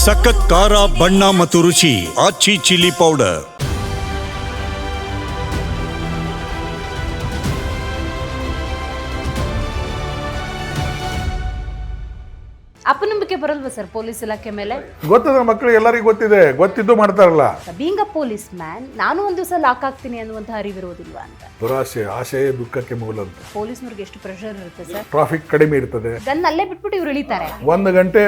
ಸಖತ್ ಖಾರ ಬಣ್ಣ ಮತ್ತು ರುಚಿ ಆಚಿ ಚಿಲ್ಲಿ ಪೌಡರ್. ಅಪನಂಬಿಕೆ ಬರಲ್ವಾ ಸರ್ ಪೊಲೀಸ್ ಇಲಾಖೆ ಮೇಲೆ? ಗೊತ್ತದ ಮಕ್ಕಳಿಗೆ ಎಲ್ಲರಿಗೂ ಗೊತ್ತಿದೆ, ಗೊತ್ತಿದ್ದು ಮಾಡ್ತಾರಲ್ಲ. ಬೀಂಗ್ ಅ ಪೊಲೀಸ್ ಮ್ಯಾನ್ ನಾನು ಒಂದು ದಿವಸ ಲಾಕ್ ಆಗ್ತೀನಿ ಅನ್ನುವಂತ ಅರಿವಿರೋದಿಲ್ವಾ ಅಂತ. ದುರಾಸೆ ಆಶೆಯೇ ದುಃಖಕ್ಕೆ ಮೂಲ ಅಂತ. ಪೊಲೀಸ್ನವ್ರಿಗೆ ಎಷ್ಟು ಪ್ರೆಷರ್ ಇರುತ್ತೆ ಸರ್. ಟ್ರಾಫಿಕ್ ಕಡಿಮೆ ಇರ್ತದೆ, ಗನ್ ಅಲ್ಲೇ ಬಿಟ್ಬಿಟ್ಟು ಇವ್ರು ಇಳಿತಾರೆ. 1 ಗಂಟೆ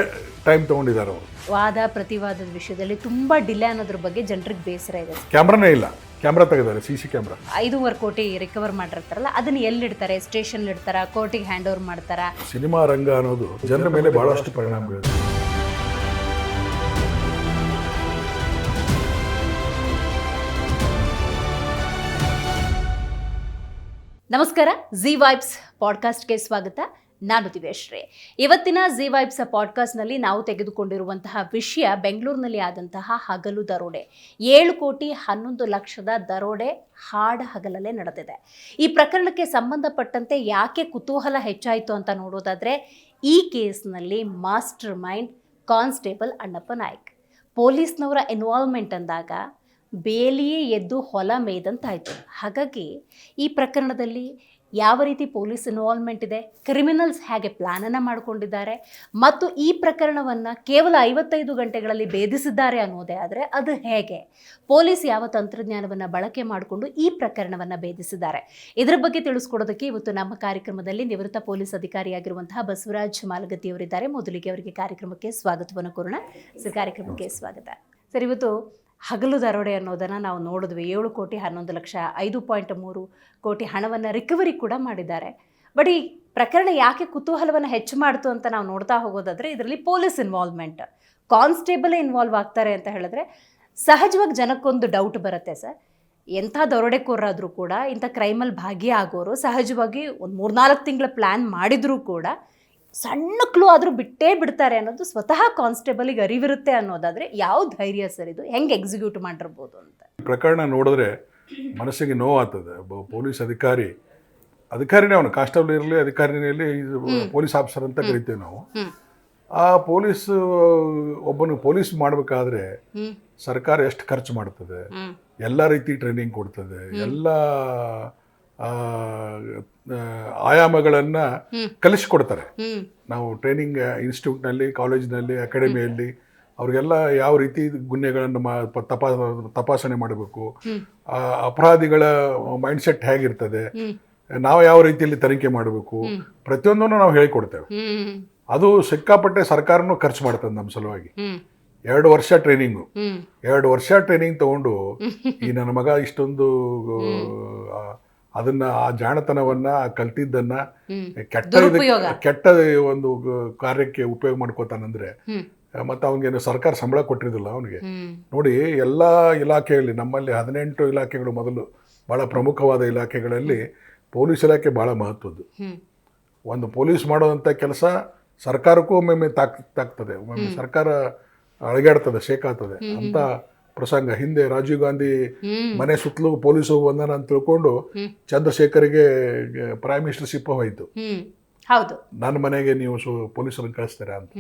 ಟೈಮ್ ತಗೊಂಡಿದ್ದಾರೆ ಅವರು. ವಾದ ಪ್ರತಿವಾದದ ವಿಷಯದಲ್ಲಿ ತುಂಬಾ ಡಿಲೇ ಅನ್ನೋದ್ರ ಬಗ್ಗೆ ಜನರಿಗೆ ಬೇಸರ ಇದೆ. ಕ್ಯಾಮ್ರಾನೇ ಇಲ್ಲ, ಕ್ಯಾಮ್ರಾ ತೆಗೆದಾರೆ, CC ಕ್ಯಾಮ್ರಾ. 5.5 ಕೋಟಿ ರಿಕವರ್ ಮಾಡಿರ್ತಾರಲ್ಲ, ಅದನ್ನ ಎಲ್ಲಿಡ್ತಾರೆ? ಸ್ಟೇಷನ್ ಇಡ್ತಾರ, ಕೋರ್ಟಿಗೆ ಹ್ಯಾಂಡ್ ಓವರ್ ಮಾಡ್ತಾರ? ಸಿನಿಮಾ ರಂಗ ಅನ್ನೋದು ಜನರ ಮೇಲೆ ಬಹಳಷ್ಟು ಪರಿಣಾಮ ಬೀರುತ್ತೆ. ನಮಸ್ಕಾರ, ಜಿ ವೈಬ್ಸ್ ಪಾಡ್ಕಾಸ್ಟ್ಗೆ ಸ್ವಾಗತ. ನಾನು ದಿವ್ಯಶ್ರೀ. ಇವತ್ತಿನ ಜಿ ವೈಬ್ಸ್ ಪಾಡ್ಕಾಸ್ಟ್ನಲ್ಲಿ ನಾವು ತೆಗೆದುಕೊಂಡಿರುವಂತಹ ವಿಷಯ ಬೆಂಗಳೂರಿನಲ್ಲಿ ಆದಂತಹ ಹಗಲು ದರೋಡೆ. 7,11,00,000 ದರೋಡೆ ಹಾಡ ಹಗಲಲ್ಲೇ ನಡೆದಿದೆ. ಈ ಪ್ರಕರಣಕ್ಕೆ ಸಂಬಂಧಪಟ್ಟಂತೆ ಯಾಕೆ ಕುತೂಹಲ ಹೆಚ್ಚಾಯಿತು ಅಂತ ನೋಡೋದಾದರೆ, ಈ ಕೇಸ್ನಲ್ಲಿ mastermind constable Annappa Naik. ಪೊಲೀಸ್ನವರ ಇನ್ವಾಲ್ವ್ಮೆಂಟ್ ಅಂದಾಗ ಬೇಲಿಯೇ ಎದ್ದು ಹೊಲ ಮೇಯ್ದಂತಾಯಿತು. ಹಾಗಾಗಿ ಈ ಪ್ರಕರಣದಲ್ಲಿ ಯಾವ ರೀತಿ ಪೊಲೀಸ್ ಇನ್ವಾಲ್ವ್ಮೆಂಟ್ ಇದೆ, ಕ್ರಿಮಿನಲ್ಸ್ ಹೇಗೆ ಪ್ಲ್ಯಾನನ್ನು ಮಾಡಿಕೊಂಡಿದ್ದಾರೆ ಮತ್ತು ಈ ಪ್ರಕರಣವನ್ನು ಕೇವಲ 55 ಗಂಟೆಗಳಲ್ಲಿ ಭೇದಿಸಿದ್ದಾರೆ ಅನ್ನೋದೇ ಆದರೆ ಅದು ಹೇಗೆ, ಪೊಲೀಸ್ ಯಾವ ತಂತ್ರಜ್ಞಾನವನ್ನು ಬಳಕೆ ಮಾಡಿಕೊಂಡು ಈ ಪ್ರಕರಣವನ್ನು ಭೇದಿಸಿದ್ದಾರೆ, ಇದರ ಬಗ್ಗೆ ತಿಳಿಸ್ಕೊಡೋದಕ್ಕೆ ಇವತ್ತು ನಮ್ಮ ಕಾರ್ಯಕ್ರಮದಲ್ಲಿ ನಿವೃತ್ತ ಪೊಲೀಸ್ ಅಧಿಕಾರಿಯಾಗಿರುವಂತಹ ಬಸವರಾಜ್ ಮಾಲಗತ್ತಿಯವರಿದ್ದಾರೆ. ಮೊದಲಿಗೆ ಅವರಿಗೆ ಕಾರ್ಯಕ್ರಮಕ್ಕೆ ಸ್ವಾಗತವನ್ನು ಕೋರೋಣ. ಸರ್, ಕಾರ್ಯಕ್ರಮಕ್ಕೆ ಸ್ವಾಗತ. ಸರ್, ಇವತ್ತು ಹಗಲು ದರೋಡೆ ಅನ್ನೋದನ್ನು ನಾವು ನೋಡಿದ್ವಿ. 7,11,00,000 5.3 ಕೋಟಿ ಹಣವನ್ನು ರಿಕವರಿ ಕೂಡ ಮಾಡಿದ್ದಾರೆ. ಬಟ್ ಈ ಪ್ರಕರಣ ಯಾಕೆ ಕುತೂಹಲವನ್ನು ಹೆಚ್ಚು ಮಾಡ್ತು ಅಂತ ನಾವು ನೋಡ್ತಾ ಹೋಗೋದಾದರೆ, ಇದರಲ್ಲಿ ಪೊಲೀಸ್ ಇನ್ವಾಲ್ವ್ಮೆಂಟ್, ಕಾನ್ಸ್ಟೇಬಲೇ ಇನ್ವಾಲ್ವ್ ಆಗ್ತಾರೆ ಅಂತ ಹೇಳಿದ್ರೆ ಸಹಜವಾಗಿ ಜನಕ್ಕೊಂದು ಡೌಟ್ ಬರುತ್ತೆ ಸರ್. ಎಂಥ ದರೋಡೆಕೋರಾದರೂ ಕೂಡ, ಇಂಥ ಕ್ರೈಮಲ್ಲಿ ಭಾಗಿಯಾಗೋರು ಸಹಜವಾಗಿ ಒಂದು 3-4 ತಿಂಗಳ ಪ್ಲ್ಯಾನ್ ಮಾಡಿದರೂ ಕೂಡ ಸಣ್ಣ ಕ್ಲೂ ಆದರೂ ಬಿಟ್ಟೇ ಬಿಡ್ತಾರೆ ಅನ್ನೋದು ಸ್ವತಃ ಕಾನ್ಸ್ಟೇಬಲಿಗೆ ಅರಿವಿರುತ್ತೆ ಅನ್ನೋದಾದರೆ ಯಾವ ಧೈರ್ಯ ಸರ್ ಇದು? ಹೆಂಗೆ ಎಕ್ಸಿಕ್ಯೂಟ್ ಮಾಡಿರ್ಬೋದು ಅಂತ ಪ್ರಕರಣ ನೋಡಿದ್ರೆ ಮನಸ್ಸಿಗೆ ನೋವಾಗ್ತದೆ. ಒಬ್ಬ ಪೊಲೀಸ್ ಅಧಿಕಾರಿನೇ ಅವನು, ಕಾನ್ಸ್ಟೇಬಲ್ ಇರಲಿ ಅಧಿಕಾರಿನೇ ಇರಲಿ, ಪೊಲೀಸ್ ಆಫೀಸರ್ ಅಂತ ಕರಿತೀವಿ ನಾವು. ಆ ಒಬ್ಬನು ಪೊಲೀಸ್ ಮಾಡಬೇಕಾದ್ರೆ ಸರ್ಕಾರ ಎಷ್ಟು ಖರ್ಚು ಮಾಡ್ತದೆ, ಎಲ್ಲ ರೀತಿ ಟ್ರೈನಿಂಗ್ ಕೊಡ್ತದೆ, ಎಲ್ಲ ಆಯಾಮಗಳನ್ನು ಕಲಿಸ್ಕೊಡ್ತಾರೆ. ನಾವು ಟ್ರೈನಿಂಗ್ ಇನ್ಸ್ಟಿಟ್ಯೂಟ್ನಲ್ಲಿ, ಕಾಲೇಜಿನಲ್ಲಿ, ಅಕಾಡೆಮಿಯಲ್ಲಿ ಅವ್ರಿಗೆಲ್ಲ ಯಾವ ರೀತಿ ಗುನ್ನೆಗಳನ್ನು ತಪಾಸಣೆ ಮಾಡಬೇಕು, ಅಪರಾಧಿಗಳ ಮೈಂಡ್ಸೆಟ್ ಹೇಗಿರ್ತದೆ, ನಾವು ಯಾವ ರೀತಿಯಲ್ಲಿ ತನಿಖೆ ಮಾಡಬೇಕು, ಪ್ರತಿಯೊಂದನ್ನು ನಾವು ಹೇಳಿಕೊಡ್ತೇವೆ. ಅದು ಸಿಕ್ಕಾಪಟ್ಟೆ ಸರ್ಕಾರನೂ ಖರ್ಚು ಮಾಡ್ತದೆ ನಮ್ಮ ಸಲುವಾಗಿ. 2 ವರ್ಷ ಟ್ರೈನಿಂಗು, 2 ವರ್ಷ ಟ್ರೈನಿಂಗ್ ತಗೊಂಡು ಈ ನನ್ನ ಮಗ ಇಷ್ಟೊಂದು ಅದನ್ನ, ಆ ಜಾಣತನವನ್ನ, ಕಲ್ತಿದ್ದನ್ನ ಕೆಟ್ಟ ಒಂದು ಕಾರ್ಯಕ್ಕೆ ಉಪಯೋಗ ಮಾಡ್ಕೋತಾನಂದ್ರೆ, ಮತ್ತೆ ಅವನಿಗೇನು ಸರ್ಕಾರ ಸಂಬಳ ಕೊಟ್ಟಿರೋದಿಲ್ಲ ಅವನಿಗೆ. ನೋಡಿ, ಎಲ್ಲ ಇಲಾಖೆಯಲ್ಲಿ ನಮ್ಮಲ್ಲಿ 18 ಇಲಾಖೆಗಳು, ಮೊದಲು ಬಹಳ ಪ್ರಮುಖವಾದ ಇಲಾಖೆಗಳಲ್ಲಿ ಪೊಲೀಸ್ ಇಲಾಖೆ ಬಹಳ ಮಹತ್ವದ್ದು. ಒಂದು ಪೊಲೀಸ್ ಮಾಡೋದಂಥ ಕೆಲಸ ಸರ್ಕಾರಕ್ಕೂ ಒಮ್ಮೊಮ್ಮೆ ತಾಕ್ತದೆ, ಒಮ್ಮೊಮ್ಮೆ ಸರ್ಕಾರ ಅಳಗಾಡ್ತದೆ, ಶೇಕಾಗ್ತದೆ ಅಂತ ಪ್ರಸಂಗ. ಹಿಂದೆ ರಾಜೀವ್ ಗಾಂಧಿ ಮನೆ ಸುತ್ತಲೂ ಪೊಲೀಸು ಬಂದಾನ ಅಂತ ತಿಳ್ಕೊಂಡು ಚಂದ್ರಶೇಖರ್ಗೆ ಪ್ರೈಮ್ ಮಿನಿಸ್ಟರ್ಶಿಪ್ ಹೋಯ್ತು. ನನ್ನ ಮನೆಗೆ ನೀವು ಪೊಲೀಸರನ್ನು ಕಳಿಸ್ತೀರಾ ಅಂತ.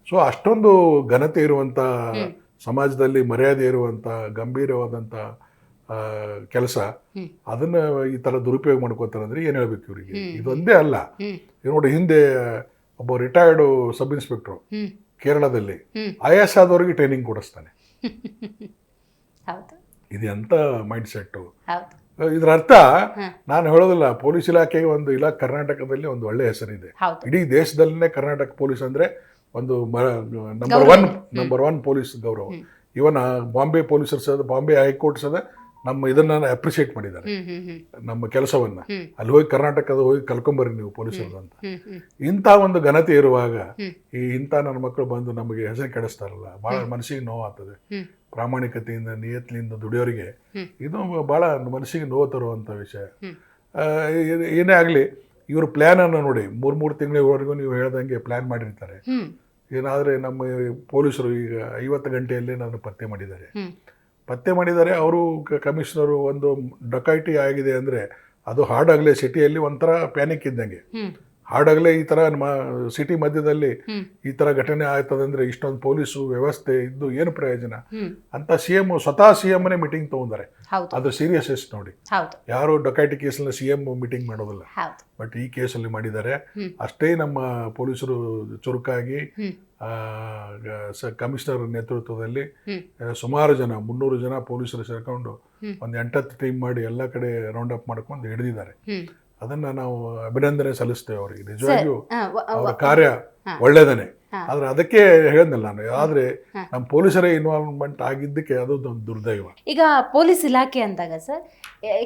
ಸೊ ಅಷ್ಟೊಂದು ಘನತೆ ಇರುವಂಥ, ಸಮಾಜದಲ್ಲಿ ಮರ್ಯಾದೆ ಇರುವಂಥ, ಗಂಭೀರವಾದಂಥ ಕೆಲಸ, ಅದನ್ನ ಈ ಥರ ದುರುಪಯೋಗ ಮಾಡ್ಕೋತಾರಂದ್ರೆ ಏನು ಹೇಳ್ಬೇಕು ಇವರಿಗೆ? ಇದೊಂದೇ ಅಲ್ಲ, ನೋಡಿ, ಹಿಂದೆ ಒಬ್ಬ ರಿಟೈರ್ಡ್ ಸಬ್ ಇನ್ಸ್ಪೆಕ್ಟ್ರು ಕೇರಳದಲ್ಲಿ IAS ಆದವ್ರಿಗೆ ಟ್ರೈನಿಂಗ್ ಕೊಡಿಸ್ತಾನೆ. ಇದು ಎಂಥ ಮೈಂಡ್ ಸೆಟ್ಟು! ಇದರ ಅರ್ಥ ನಾನು ಹೇಳೋದಿಲ್ಲ, ಪೊಲೀಸ್ ಇಲಾಖೆಗೆ ಒಂದು ಕರ್ನಾಟಕದಲ್ಲಿ ಒಂದು ಒಳ್ಳೆ ಹೆಸರಿದೆ. ಇಡೀ ದೇಶದಲ್ಲೇ ಕರ್ನಾಟಕ ಪೊಲೀಸ್ ಅಂದ್ರೆ ಒಂದು ನಂಬರ್ ಒನ್ ಪೊಲೀಸ್ ಗೌರವ. ಇವನ್ ಬಾಂಬೆ ಪೊಲೀಸರ್ಸ್, ಬಾಂಬೆ ಹೈಕೋರ್ಟ್ಸ್ ನಮ್ಮ ಇದನ್ನ ಅಪ್ರಿಷಿಯೇಟ್ ಮಾಡಿದ್ದಾರೆ, ನಮ್ಮ ಕೆಲಸವನ್ನ. ಅಲ್ಲಿ ಹೋಗಿ ಕರ್ನಾಟಕದ ಹೋಗಿ ಕಲ್ಕೊಂಬರ್ರಿ ನೀವು ಪೊಲೀಸರು ಅಂತ. ಇಂಥ ಒಂದು ಘನತೆ ಇರುವಾಗ ಇಂಥ ನನ್ನ ಮಕ್ಕಳು ಬಂದು ನಮಗೆ ಹೆಸರು ಕೆಡಿಸ್ತಾರಲ್ಲ, ಬಹಳ ಮನಸ್ಸಿಗೆ ನೋವಾಗ್ತದೆ. ಪ್ರಾಮಾಣಿಕತೆಯಿಂದ, ನಿಯತ್ಲಿಂದ ದುಡಿಯೋರಿಗೆ ಇದು ಬಹಳ ಮನಸ್ಸಿಗೆ ನೋವು ತರುವಂಥ ವಿಷಯ. ಏನೇ ಆಗಲಿ, ಇವ್ರ ಪ್ಲ್ಯಾನನ್ನು ನೋಡಿ, 3 ತಿಂಗಳವರೆಗೂ ನೀವು ಹೇಳ್ದಂಗೆ ಪ್ಲ್ಯಾನ್ ಮಾಡಿರ್ತಾರೆ. ಏನಾದರೆ ನಮ್ಮ ಪೊಲೀಸರು ಈಗ 50 ಗಂಟೆಯಲ್ಲಿ ನಾನು ಪತ್ತೆ ಮಾಡಿದ್ದಾರೆ. ಅವರು ಕಮಿಷನರು ಒಂದು ಡಕಾಯಿಟಿ ಆಗಿದೆ ಅಂದರೆ ಅದು ಹಾಡಾಗಲೇ ಸಿಟಿಯಲ್ಲಿ ಒಂಥರ ಪ್ಯಾನಿಕ್ ಇದ್ದಂಗೆ. ಹಾಡಾಗಲೇ ಈ ಥರ ನಮ್ಮ ಸಿಟಿ ಮಧ್ಯದಲ್ಲಿ ಈ ಥರ ಘಟನೆ ಆಯ್ತದಂದ್ರೆ ಇಷ್ಟೊಂದು ಪೊಲೀಸು ವ್ಯವಸ್ಥೆ ಇದ್ದು ಏನು ಪ್ರಯೋಜನ ಅಂತ ಸ್ವತಃ CMನೇ ಮೀಟಿಂಗ್ ತಗೊಂಡಾರೆ. ಅದು ಸೀರಿಯಸ್ ನೋಡಿ, ಯಾರು ಡೊಕೈಟಿ ಕೇಸಲ್ಲಿ CM ಮೀಟಿಂಗ್ ಮಾಡೋದಿಲ್ಲ, ಬಟ್ ಈ ಕೇಸಲ್ಲಿ ಮಾಡಿದ್ದಾರೆ. ಅಷ್ಟೇ ನಮ್ಮ ಪೊಲೀಸರು ಚುರುಕಾಗಿ ಕಮಿಷನರ್ ನೇತೃತ್ವದಲ್ಲಿ ಸುಮಾರು ಜನ 300 ಜನ ಪೊಲೀಸರು ಸೇರ್ಕೊಂಡು ಒಂದು 8-10 ಟೀಮ್ ಮಾಡಿ ಎಲ್ಲ ಕಡೆ ರೌಂಡ್ ಅಪ್ ಮಾಡ್ಕೊಂಡು ಹಿಡಿದಿದ್ದಾರೆ. ಅದನ್ನ ನಾವು ಅಭಿನಂದನೆ ಸಲ್ಲಿಸ್ತೇವೆ ಅವರಿಗೆ. ನಿಜವಾಗಿಯೂ ಅವರ ಕಾರ್ಯ ಒಳ್ಳೇದನೆ. ಆದ್ರೆ ಅದಕ್ಕೆ ಹೇಳಿದ್ನಲ್ಲ ನಾನು, ಆದ್ರೆ ನಮ್ಮ ಪೊಲೀಸರೇ ಇನ್ವಾಲ್ವ್ಮೆಂಟ್ ಆಗಿದ್ದಕ್ಕೆ ಅದು ಒಂದು ದುರ್ದೈವ. ಈಗ ಪೊಲೀಸ್ ಇಲಾಖೆ ಅಂದಾಗ ಸರ್,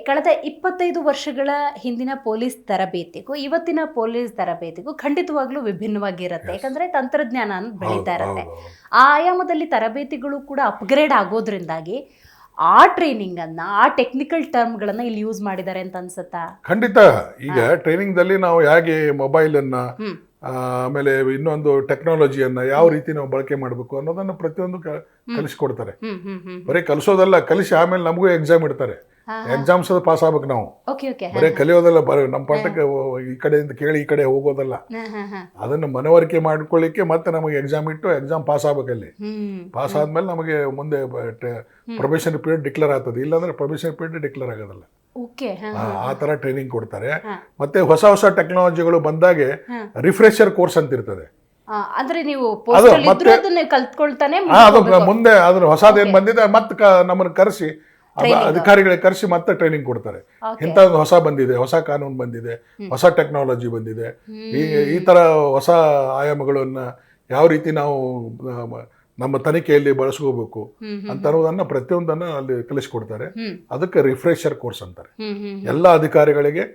ಕಳೆದ 25 ವರ್ಷಗಳ ಹಿಂದಿನ ಪೊಲೀಸ್ ತರಬೇತಿಗೂ ಇವತ್ತಿನ ಪೊಲೀಸ್ ತರಬೇತಿಗೂ ಖಂಡಿತವಾಗ್ಲೂ ವಿಭಿನ್ನವಾಗಿರುತ್ತೆ. ಯಾಕಂದ್ರೆ ತಂತ್ರಜ್ಞಾನ ಬೆಳೀತಾ ಇರುತ್ತೆ. ಆ ಆಯಾಮದಲ್ಲಿ ತರಬೇತಿಗಳು ಕೂಡ ಅಪ್ಗ್ರೇಡ್ ಆಗೋದ್ರಿಂದಾಗಿ ಆ ಟ್ರೈನಿಂಗ್ ಅನ್ನ, ಆ ಟೆಕ್ನಿಕಲ್ ಟರ್ಮ್ಗಳನ್ನ ಇಲ್ಲಿ ಯೂಸ್ ಮಾಡಿದ್ದಾರೆ ಅಂತ ಅನ್ಸುತ್ತಾ? ಖಂಡಿತ. ಈಗ ಟ್ರೈನಿಂಗ್ ದಲ್ಲಿ ನಾವು ಹೇಗೆ ಮೊಬೈಲ್ ಅನ್ನ, ಆಮೇಲೆ ಇನ್ನೊಂದು ಟೆಕ್ನಾಲಜಿಯನ್ನ ಯಾವ ರೀತಿ ನಾವು ಬಳಕೆ ಮಾಡಬೇಕು ಅನ್ನೋದನ್ನ ಪ್ರತಿಯೊಂದು ಕಲಿಸ್ಕೊಡ್ತಾರೆ. ಬರೀ ಕಲಿಸೋದಲ್ಲ, ಕಲಿಸಿ ಆಮೇಲೆ ನಮಗೂ ಎಕ್ಸಾಮ್ ಇಡ್ತಾರೆ. ಎಕ್ಸಾಮ್ಸ್ ಪಾಸ್ ಆಗ್ಬೇಕು ನಾವು. ಬರೀ ಕಲಿಯೋದಲ್ಲ, ನಮ್ಮ ಪಾಠಕ್ಕೆ ಈ ಕಡೆಯಿಂದ ಕೇಳಿ ಈ ಕಡೆ ಹೋಗೋದಲ್ಲ. ಅದನ್ನು ಮನವರಿಕೆ ಮಾಡ್ಕೊಳ್ಳಿಕ್ಕೆ ಮತ್ತೆ ನಮಗೆ ಎಕ್ಸಾಮ್ ಇಟ್ಟು ಎಕ್ಸಾಮ್ ಪಾಸ್ ಆಗ್ಬೇಕಲ್ಲಿ. ಪಾಸ್ ಆದ್ಮೇಲೆ ನಮಗೆ ಮುಂದೆ ಪ್ರೊಬೇಷನರಿ ಪೀರಿಯಡ್ ಡಿಕ್ಲೇರ್ ಆಗ್ತದೆ. ಇಲ್ಲಾಂದ್ರೆ ಪ್ರೊಬೇಷನರಿ ಪೀರಿಯಡ್ ಡಿಕ್ಲೇರ್ ಆಗೋದಿಲ್ಲ. ಆ ತರ ಟ್ರೈನಿಂಗ್ ಕೊಡ್ತಾರೆ. ಮತ್ತೆ ಹೊಸ ಹೊಸ ಟೆಕ್ನಾಲಜಿಗಳು ಬಂದಾಗೆ ರಿಫ್ರೆಶರ್ ಕೋರ್ಸ್ ಅಂತ ಇರ್ತದೆ. ಅಂದ್ರೆ ನೀವು ಮುಂದೆ ಅದ್ರ ಹೊಸದೇನ್ ಬಂದಿದೆ ಮತ್ತೆ ನಮ್ಮನ್ನು ಕರೆಸಿ ಅಧಿಕಾರಿಗಳಿಗೆ ಕರೆಸಿ ಮತ್ತೆ ಟ್ರೈನಿಂಗ್ ಕೊಡ್ತಾರೆ. ಇಂಥದ್ದು ಹೊಸ ಬಂದಿದೆ, ಹೊಸ ಕಾನೂನು ಬಂದಿದೆ, ಹೊಸ ಟೆಕ್ನಾಲಜಿ ಬಂದಿದೆ, ಈ ತರ ಹೊಸ ಆಯಾಮಗಳನ್ನ ಯಾವ ರೀತಿ ನಾವು ನಮ್ಮ ತನಿಖೆಯಲ್ಲಿ ಬಳಸ್ಕೋಬೇಕು ಅಂತ ಅನ್ನೋದನ್ನ ಪ್ರತಿಯೊಂದನ್ನ ಅಲ್ಲಿ ಕಲಿಸ್ಕೊಡ್ತಾರೆ. ಅದಕ್ಕೆ ರಿಫ್ರೆಶರ್ ಕೋರ್ಸ್ ಅಂತಾರೆ. ಎಲ್ಲ ಅಧಿಕಾರಿಗಳಿಗೆ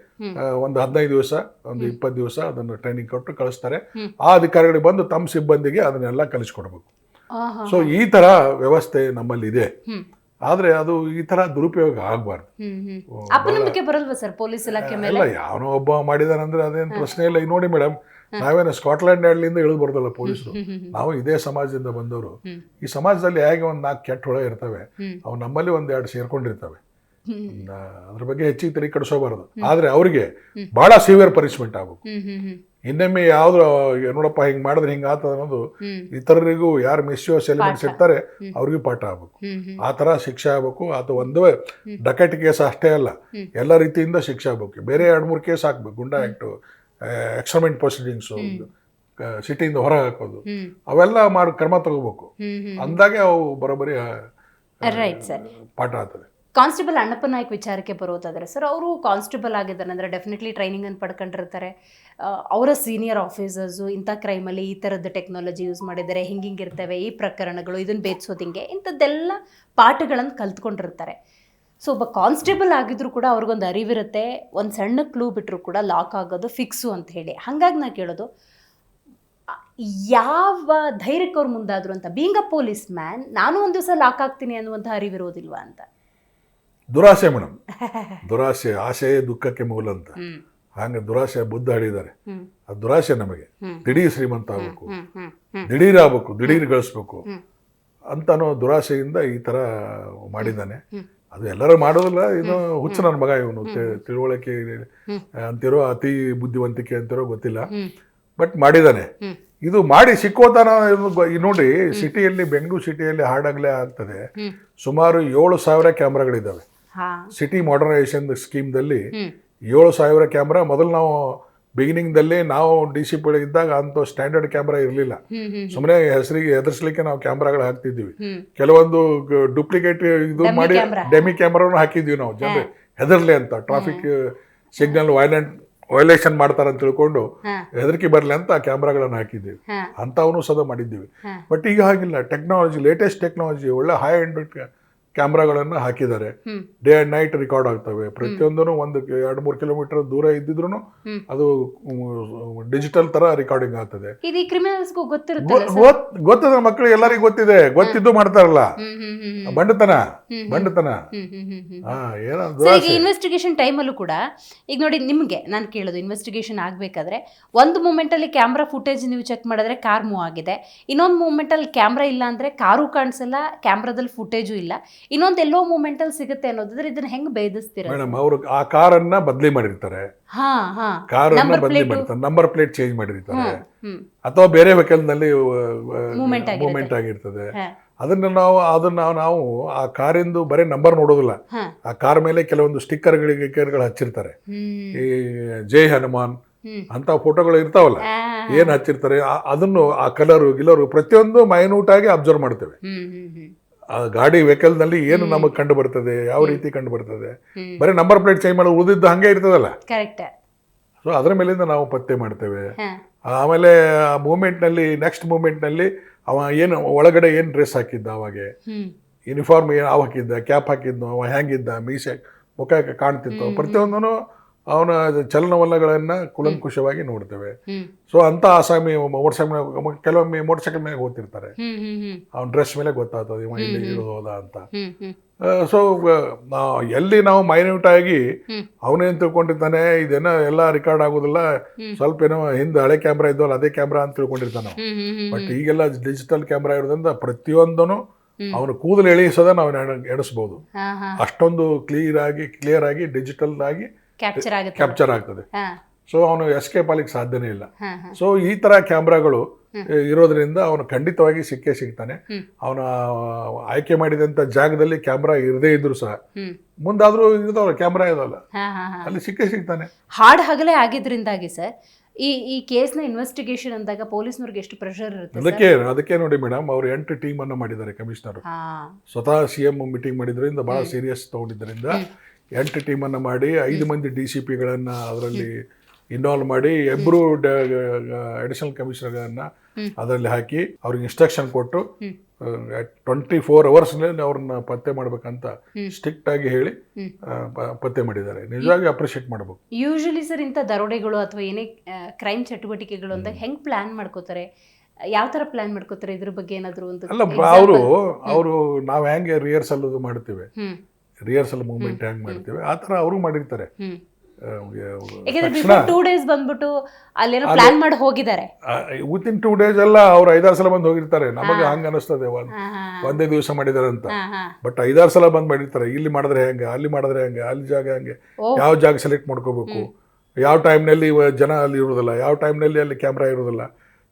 ಒಂದು 15 ದಿವಸ, ಒಂದು 20 ದಿವಸ ಅದನ್ನು ಟ್ರೈನಿಂಗ್ ಕೊಟ್ಟು ಕಳಿಸ್ತಾರೆ. ಆ ಅಧಿಕಾರಿಗಳಿಗೆ ಬಂದು ತಮ್ಮ ಸಿಬ್ಬಂದಿಗೆ ಅದನ್ನೆಲ್ಲ ಕಲಿಸ್ಕೊಡ್ಬೇಕು. ಸೊ ಈ ತರ ವ್ಯವಸ್ಥೆ ನಮ್ಮಲ್ಲಿ ಇದೆ. ಆದ್ರೆ ಅದು ಈ ತರ ದುರುಪಯೋಗ ಆಗ್ಬಾರ್ದು. ಎಲ್ಲ ಯಾವನೋ ಒಬ್ಬ ಮಾಡಿದಾನಂದ್ರೆ ಅದೇನು ಪ್ರಶ್ನೆ ಇಲ್ಲ. ಈಗ ನೋಡಿ ಮೇಡಮ್, ನಾವೇನು ಸ್ಕಾಟ್ಲೆಂಡ್ ಯಾರ್ಡ್ಲಿಂದ ಇಳಿದು ಬರ್ದಲ್ಲ ಪೊಲೀಸರು. ನಾವು ಇದೇ ಸಮಾಜದಿಂದ ಬಂದವರು. ಈ ಸಮಾಜದಲ್ಲಿ ಹೇಗೆ ಒಂದು 4 ಕೆಟ್ಟ ಹುಳ ಇರ್ತವೆ, ಅವು ನಮ್ಮಲ್ಲಿ 1-2 ಸೇರ್ಕೊಂಡಿರ್ತವೆ. ಅದ್ರ ಬಗ್ಗೆ ಹೆಚ್ಚಿಗೆ ತಲೆ ಕೆಡಿಸೋಬಾರದು. ಆದ್ರೆ ಅವ್ರಿಗೆ ಬಹಳ ಸಿವಿಯರ್ ಪನಿಷ್ಮೆಂಟ್ ಆಗ್ಬೇಕು. ಇನ್ನೊಮ್ಮೆ ಯಾವ್ದು ನೋಡಪ್ಪ ಹಿಂಗ್ ಮಾಡಿದ್ರೆ ಹಿಂಗ ಆಗ್ತದ ಅನ್ನೋದು ಇತರರಿಗೂ ಯಾರು ಮಿಸ್ಯೂಸ್ ಎಲಿಮೆಂಟ್ಸ್ ಇರ್ತಾರೆ ಅವ್ರಿಗೂ ಪಾಠ ಆಗ್ಬೇಕು. ಆ ತರ ಶಿಕ್ಷೆ ಆಗ್ಬೇಕು. ಅದು ಒಂದು ಡಕೈಟಿ ಕೇಸ್ ಅಷ್ಟೇ ಅಲ್ಲ, ಎಲ್ಲ ರೀತಿಯಿಂದ ಶಿಕ್ಷೆ ಆಗ್ಬೇಕು. ಬೇರೆ 2-3 ಕೇಸ್ ಹಾಕ್ಬೇಕು. ಗುಂಡಾ ಆಕ್ಟ್, ಎಕ್ಸ್ಪರಿಮೆಂಟ್ ಪ್ರೊಸೀಡಿಂಗ್ಸು, ಸಿಟಿಯಿಂದ ಹೊರ ಹಾಕೋದು, ಅವೆಲ್ಲ ಮಾಡಿ ಕ್ರಮ ತಗೋಬೇಕು. ಅಂದಾಗೆ ಅವು ಬರೋಬ್ಬರಿ ಪಾಠ ಆಗ್ತದೆ. ಕಾನ್ಸ್ಟೇಬಲ್ ಅಣ್ಣಪ್ಪ ನಾಯ್ಕ್ ವಿಚಾರಕ್ಕೆ ಬರೋದಾದ್ರೆ ಸರ್, ಅವರು ಕಾನ್ಸ್ಟೇಬಲ್ ಆಗಿದ್ದಾರೆ ಅಂದರೆ ಡೆಫಿನೆಟ್ಲಿ ಟ್ರೈನಿಂಗ್ ಅನ್ನು ಪಡ್ಕೊಂಡಿರ್ತಾರೆ. ಅವರ ಸೀನಿಯರ್ ಆಫೀಸರ್ಸು ಇಂಥ ಕ್ರೈಮಲ್ಲಿ ಈ ಥರದ್ದು ಟೆಕ್ನಾಲಜಿ ಯೂಸ್ ಮಾಡಿದ್ದಾರೆ, ಹಿಂಗಿರ್ತವೆ ಈ ಪ್ರಕರಣಗಳು, ಇದನ್ನು ಬೇಯಿಸೋದು ಹಿಂಗೆ, ಇಂಥದ್ದೆಲ್ಲ ಪಾಠಗಳನ್ನು ಕಲ್ತ್ಕೊಂಡಿರ್ತಾರೆ. ಸೊ ಒಬ್ಬ ಕಾನ್ಸ್ಟೇಬಲ್ ಆಗಿದ್ರು ಕೂಡ ಅವ್ರಿಗೊಂದು ಅರಿವಿರುತ್ತೆ, ಒಂದು ಸಣ್ಣ ಕ್ಲೂ ಬಿಟ್ಟರು ಕೂಡ ಲಾಕ್ ಆಗೋದು ಫಿಕ್ಸು ಅಂತ ಹೇಳಿ. ಹಾಗಾಗಿ ನಾ ಕೇಳೋದು, ಯಾವ ಧೈರ್ಯಕ್ಕೆ ಅವ್ರು ಮುಂದಾದ್ರು ಅಂತ. ಬೀಂಗ್ ಅ ಪೊಲೀಸ್ ಮ್ಯಾನ್, ನಾನು ಒಂದು ದಿವಸ ಲಾಕ್ ಆಗ್ತೀನಿ ಅನ್ನುವಂಥ ಅರಿವಿರೋದಿಲ್ವಾ ಅಂತ. ದುರಾಸೆ ಮೇಡಮ್, ದುರಾಸೆ. ಆಸೆಯೇ ದುಃಖಕ್ಕೆ ಮೂಲ ಅಂತ. ಹಂಗೆ ದುರಾಸೆ ಬುದ್ಧ ಹೇಳಿದ್ದಾರೆ. ಆ ದುರಾಸೆ ನಮಗೆ ದಿಢೀರ್ ಶ್ರೀಮಂತ ಆಗ್ಬೇಕು, ದಿಢೀರ್ ಆಗ್ಬೇಕು, ದಿಢೀರ್ ಗಳಿಸ್ಬೇಕು ಅಂತನೋ ದುರಾಸೆಯಿಂದ ಈ ತರ ಮಾಡಿದ್ದಾನೆ. ಅದು ಎಲ್ಲರೂ ಮಾಡೋದಿಲ್ಲ. ಇದು ಹುಚ್ಚ ನನ್ನ ಮಗ, ಇವನು ತಿಳುವಳಿಕೆ ಅಂತಿರೋ, ಅತಿ ಬುದ್ಧಿವಂತಿಕೆ ಅಂತಿರೋ ಗೊತ್ತಿಲ್ಲ, ಬಟ್ ಮಾಡಿದ್ದಾನೆ. ಇದು ಮಾಡಿ ಸಿಕ್ಕೋತಾನ. ನೋಡಿ, ಸಿಟಿಯಲ್ಲಿ, ಬೆಂಗಳೂರು ಸಿಟಿಯಲ್ಲಿ ಹಾಡಾಗ್ಲೇ ಆಗ್ತದೆ. ಸುಮಾರು 7,000 ಕ್ಯಾಮ್ರಾಗಳಿದ್ದಾವೆ. ಸಿಟಿ ಮಾಡರ್ನೈಸೇಷನ್ ಸ್ಕೀಮ್ದಲ್ಲಿ 7,000 ಕ್ಯಾಮ್ರಾ. ಮೊದಲು ನಾವು ಬಿಗಿನಿಂಗ್ದಲ್ಲಿ ನಾವು DCP ಇದ್ದಾಗ ಅಂತ ಸ್ಟ್ಯಾಂಡರ್ಡ್ ಕ್ಯಾಮ್ರಾ ಇರಲಿಲ್ಲ. ಸುಮ್ಮನೆ ಹೆಸರಿಗೆ ಹೆದರ್ಸ್ಲಿಕ್ಕೆ ನಾವು ಕ್ಯಾಮ್ರಾಗಳು ಹಾಕ್ತಿದ್ವಿ. ಕೆಲವೊಂದು ಡೂಪ್ಲಿಕೇಟ್ ಇದು ಮಾಡಿ ಡೆಮಿ ಕ್ಯಾಮ್ರಾನು ಹಾಕಿದ್ವಿ ನಾವು, ಜನರು ಹೆದರ್ಲಿ ಅಂತ. ಟ್ರಾಫಿಕ್ ಸಿಗ್ನಲ್ ವೈಲೇಷನ್ ಮಾಡ್ತಾರಂತ ತಿಳ್ಕೊಂಡು ಹೆದರಿಕೆ ಬರಲಿ ಅಂತ ಕ್ಯಾಮ್ರಾಗಳನ್ನು ಹಾಕಿದ್ದೀವಿ. ಅಂಥವನು ಸದಾ ಮಾಡಿದ್ದೀವಿ. ಬಟ್ ಈಗ ಹಾಗಿಲ್ಲ. ಟೆಕ್ನಾಲಜಿ, ಲೇಟೆಸ್ಟ್ ಟೆಕ್ನಾಲಜಿ, ಒಳ್ಳೆ ಹೈ ಎಂಡ್ ಕ್ಯಾಮ್ರಾಗಳನ್ನು ಹಾಕಿದ್ದಾರೆ. ಡೇ ಅಂಡ್ ನೈಟ್ ರೆಕಾರ್ಡ್ ಆಗ್ತವೆ. ಪ್ರತಿಯೊಂದೂ 1-2-3 ಕಿಲೋಮೀಟರ್ ದೂರ ಇದ್ದಿದ್ರು ಅದು ಡಿಜಿಟಲ್ ತರ ರೆಕಾರ್ಡಿಂಗ್ ಆಗ್ತದೆ. ಗೊತ್ತದ ಮಕ್ಕಳು ಎಲ್ಲರಿಗೂ ಗೊತ್ತಿದೆ. ಗೊತ್ತಿದ್ದು ಮಾಡ್ತಾರಲ್ಲ, ಬಂಡತನ. ಇನ್ವೆಸ್ಟಿಗೇಷನ್ ಟೈಮಲ್ಲೂ ಕೂಡ ಈಗ ನೋಡಿ, ನಿಮಗೆ ನಾನು ಕೇಳೋದು, ಇನ್ವೆಸ್ಟಿಗೇಷನ್ ಆಗಬೇಕಾದ್ರೆ ಒಂದು ಮೂಮೆಂಟಲ್ಲಿ ಕ್ಯಾಮ್ರಾ ಫುಟೇಜ್ ನೀವು ಚೆಕ್ ಮಾಡಿದ್ರೆ ಕಾರ್ ಮೂವ್ ಆಗಿದೆ, ಇನ್ನೊಂದು ಮೂಮೆಂಟಲ್ಲಿ ಕ್ಯಾಮ್ರಾ ಇಲ್ಲ ಅಂದರೆ ಕಾರು ಕಾಣಿಸಲ್ಲ, ಕ್ಯಾಮ್ರಾದಲ್ಲಿ ಫುಟೇಜು ಇಲ್ಲ. ಇನ್ನೊಂದು ಎಲ್ಲೋ ಮೂಮೆಂಟ್ ಅಲ್ಲಿ ಸಿಗುತ್ತೆ ಅನ್ನೋದಾದ್ರೆ ಇದನ್ನ ಹೆಂಗ್ ಭೇದಿಸ್ತೀರಾ? ಮೇಡಮ್ ಅವರು ಆ ಕಾರನ್ನ ಬದಲಿ ಮಾಡಿರ್ತಾರೆ, ಹಾ ಹಾ ಕಾರನ್ನ ಬದಲಿ ಮಾಡಿರ್ತಾರೆ, ನಂಬರ್ ಪ್ಲೇಟ್ ಚೇಂಜ್ ಮಾಡಿರ್ತಾರೆ, ಅಥವಾ ಬೇರೆ ವೆಹಿಕಲ್ ನಲ್ಲಿ ಮೂವ್ಮೆಂಟ್ ಆಗಿರ್ತದೆ. ಅದನ್ನ ನಾವು ಆ ಕಾರಿಂದು ಬರೀ ನಂಬರ್ ನೋಡೋದಿಲ್ಲ, ಆ ಕಾರ್ ಮೇಲೆ ಕೆಲವೊಂದು ಸ್ಟಿಕ್ಕರ್ಗಳು ಹಚ್ಚಿರ್ತಾರೆ, ಈ ಜೈ ಹನುಮಾನ್ ಅಂತ ಫೋಟೋಗಳು ಇರ್ತಾವಲ್ಲ, ಏನ್ ಹಚ್ಚಿರ್ತಾರೆ ಅದನ್ನು ಆ ಕಲರು ಗಿಲರು ಪ್ರತಿಯೊಂದು ಮೈನ್ಯೂಟ್ ಆಗಿ ಅಬ್ಸರ್ವ್ ಮಾಡ್ತೇವೆ. ಆ ಗಾಡಿ ವೆಹಿಕಲ್ ನಲ್ಲಿ ಏನು ನಮಗೆ ಕಂಡು ಬರ್ತದೆ, ಯಾವ ರೀತಿ ಕಂಡು ಬರ್ತದೆ, ಬರೀ ನಂಬರ್ ಪ್ಲೇಟ್ ಚೇಂಜ್ ಮಾಡೋದು ಉಳಿದಿದ್ದು ಹಂಗೆ ಇರ್ತದಲ್ಲ, ಸೊ ಅದರ ಮೇಲಿಂದ ನಾವು ಪತ್ತೆ ಮಾಡ್ತೇವೆ. ಆಮೇಲೆ ಆ ಮೂಮೆಂಟ್ ನಲ್ಲಿ ನೆಕ್ಸ್ಟ್ ಮೂಮೆಂಟ್ ನಲ್ಲಿ ಅವ ಏನು ಒಳಗಡೆ ಏನ್ ಡ್ರೆಸ್ ಹಾಕಿದ್ದ, ಅವಾಗೆ ಯೂನಿಫಾರ್ಮ್ ಏನು ಅವ ಹಾಕಿದ್ದ, ಕ್ಯಾಪ್ ಹಾಕಿದ್ನು, ಅವ ಹೆಂಗಿದ್ದ, ಮೀಸೆ ಮುಖ ಕಾಣ್ತಿತ್ತು, ಪ್ರತಿಯೊಂದನ್ನು ಅವನ ಚಲನವಲನಗಳನ್ನ ಕುಲಂಕುಷವಾಗಿ ನೋಡ್ತೇವೆ. ಸೊ ಅಂತ ಆಸಾಮಿ ಕೆಲವೊಮ್ಮೆ ಮೋಟರ್ ಸೈಕಲ್ ಮೇಲೆ ಹೋಗ್ತಿರ್ತಾರೆ, ಅವನ ಡ್ರೆಸ್ ಮೇಲೆ ಗೊತ್ತಾಗ್ತದೆ ಇವ ಇಲ್ಲಿ ಇರೋದ ಅಂತ. ಸೊ ಎಲ್ಲಿ ನಾವು ಮೈನ್ಯೂಟ್ ಆಗಿ ಅವನೇನು ತಿಳ್ಕೊಂಡಿರ್ತಾನೆ, ಇದೇನೋ ಎಲ್ಲ ರೆಕಾರ್ಡ್ ಆಗೋದಿಲ್ಲ, ಸ್ವಲ್ಪ ಏನೋ ಹಿಂದೆ ಹಳೆ ಕ್ಯಾಮ್ರಾ ಇದ್ದವಲ್ಲ ಅದೇ ಕ್ಯಾಮ್ರಾ ಅಂತ ತಿಳ್ಕೊಂಡಿರ್ತಾನೆ. ಬಟ್ ಈಗೆಲ್ಲ ಡಿಜಿಟಲ್ ಕ್ಯಾಮ್ರಾ ಇರೋದ್ರಿಂದ ಪ್ರತಿಯೊಂದನು ಅವನು ಕೂದಲು ಎಳಿಸೋದ ನಾವು ಎಣಿಸ್ಬೋದು, ಅಷ್ಟೊಂದು ಕ್ಲಿಯರ್ ಆಗಿ ಡಿಜಿಟಲ್ ಆಗಿ ಕ್ಯಾಪ್ಚರ್ ಆಗ್ತದೆ. ಸೊ ಅವನು ಎಸ್ಕೇಪ್ ಆಗ್ಲಿಕ್ಕೆ ಸಾಧ್ಯನೇ ಇಲ್ಲ. ಸೊ ಈ ತರ ಕ್ಯಾಮ್ರಾಗಳು ಇರೋದ್ರಿಂದ ಅವನು ಖಂಡಿತವಾಗಿ ಸಿಗ್ತಾನೆ. ಅವನ ಆಯ್ಕೆ ಮಾಡಿದಂತ ಜಾಗದಲ್ಲಿ ಕ್ಯಾಮ್ರಾ ಇರದೇ ಇದ್ರು ಸಹ ಮುಂದಾದ್ರೂ ಇದಾವಲ್ಲ ಕ್ಯಾಮ್ರಾ ಇದಾವಲ್ಲ, ಅಲ್ಲಿ ಸಿಗ್ತಾನೆ. ಹಾಡ್ ಹಗಲೇ ಆಗಿದ್ರಿಂದಾಗಿ ಸರ್ ಈ ಕೇಸ್ನ ಇನ್ವೆಸ್ಟಿಗೇಷನ್ ಅಂದಾಗ ಪೊಲೀಸ್ನವ್ರಿಗೆ ಎಷ್ಟು ಪ್ರೆಷರ್ ಇರುತ್ತೆ? ಅದಕ್ಕೆ ನೋಡಿ ಮೇಡಮ್, ಅವ್ರು 8 ಟೀಮ್ ಅನ್ನು ಮಾಡಿದ್ದಾರೆ ಕಮಿಷನರ್. ಸ್ವತಃ CM ಮೀಟಿಂಗ್ ಮಾಡಿದ್ರಿಂದ ಬಹಳ ಸೀರಿಯಸ್ ತಗೊಂಡಿದ್ದರಿಂದ 8 ಟೀಮನ್ನು ಮಾಡಿ 5 ಮಂದಿ DCPಗಳನ್ನ ಅದರಲ್ಲಿ ಇನ್ವಾಲ್ವ್ ಮಾಡಿ, 2 ಅಡಿಷನಲ್ ಕಮಿಷನರ್ಗಳನ್ನ ಅದರಲ್ಲಿ ಹಾಕಿ ಅವ್ರಿಗೆ ಇನ್ಸ್ಟ್ರಕ್ಷನ್ ಕೊಟ್ಟು 24 hours ಅವ್ರನ್ನ ಪತ್ತೆ ಮಾಡ್ಬೇಕಂತ ಸ್ಟ್ರಿಕ್ಟ್ ಆಗಿ ಹೇಳಿ ಪತ್ತೆ ಮಾಡಿದ್ದಾರೆ. ನಿಜವಾಗಿ ಅಪ್ರಿಶಿಯೇಟ್ ಮಾಡಬೇಕು. ಯೂಶಲಿ ಸರ್ ಇಂಥ ದರೋಡೆಗಳು ಅಥವಾ ಏನೇ ಕ್ರೈಮ್ ಚಟುವಟಿಕೆಗಳು ಅಂತ ಹೆಂಗ್ ಪ್ಲಾನ್ ಮಾಡ್ಕೋತಾರೆ, ಯಾವ ತರ ಪ್ಲಾನ್ ಮಾಡ್ಕೋತಾರೆ, ಇದ್ರ ಬಗ್ಗೆ ಏನಾದ್ರು ಒಂದು? ಅಲ್ಲ, ಅವರು ನಾವು ಹೆಂಗೆ ರಿಹರ್ಸಲ್ ಮಾಡ್ತೇವೆ, ರಿಹರ್ಸಲ್ ಮೂವ್ಮೆಂಟ್ ಹೆಂಗ್ ಮಾಡ್ತೇವೆ ಆ ತರ ಅವರು ಮಾಡಿರ್ತಾರೆ. ಯಾಕಂದ್ರೆ 2 days ಬಂದ್ಬಿಟ್ಟು ಅಲ್ಲೇನೋ ಪ್ಲಾನ್ ಮಾಡಿ ಹೋಗಿದ್ದಾರೆ. ವಿತಿನ್ 2 days ಎಲ್ಲ ಅವ್ರು 5-6 ಸಲ ಬಂದು ಹೋಗಿರ್ತಾರೆ. ನಮಗೆ ಹಂಗ ಅನಿಸ್ತದೆ ಒಂದೇ ದಿವಸ ಮಾಡಿದಾರೆ ಅಂತ. ಬಟ್ 5-6 ಸಲ ಬಂದ್ ಮಾಡಿರ್ತಾರೆ. ಇಲ್ಲಿ ಮಾಡಿದ್ರೆ ಹೆಂಗೆ, ಅಲ್ಲಿ ಮಾಡಿದ್ರೆ ಹೆಂಗೆ, ಅಲ್ಲಿ ಜಾಗ ಹೆಂಗೆ, ಯಾವ ಜಾಗ ಸೆಲೆಕ್ಟ್ ಮಾಡ್ಕೋಬೇಕು, ಯಾವ ಟೈಮ್ನಲ್ಲಿ ಜನ ಅಲ್ಲಿ ಇರೋದಿಲ್ಲ, ಯಾವ ಟೈಮ್ನಲ್ಲಿ ಅಲ್ಲಿ ಕ್ಯಾಮ್ರಾ ಇರೋದಿಲ್ಲ,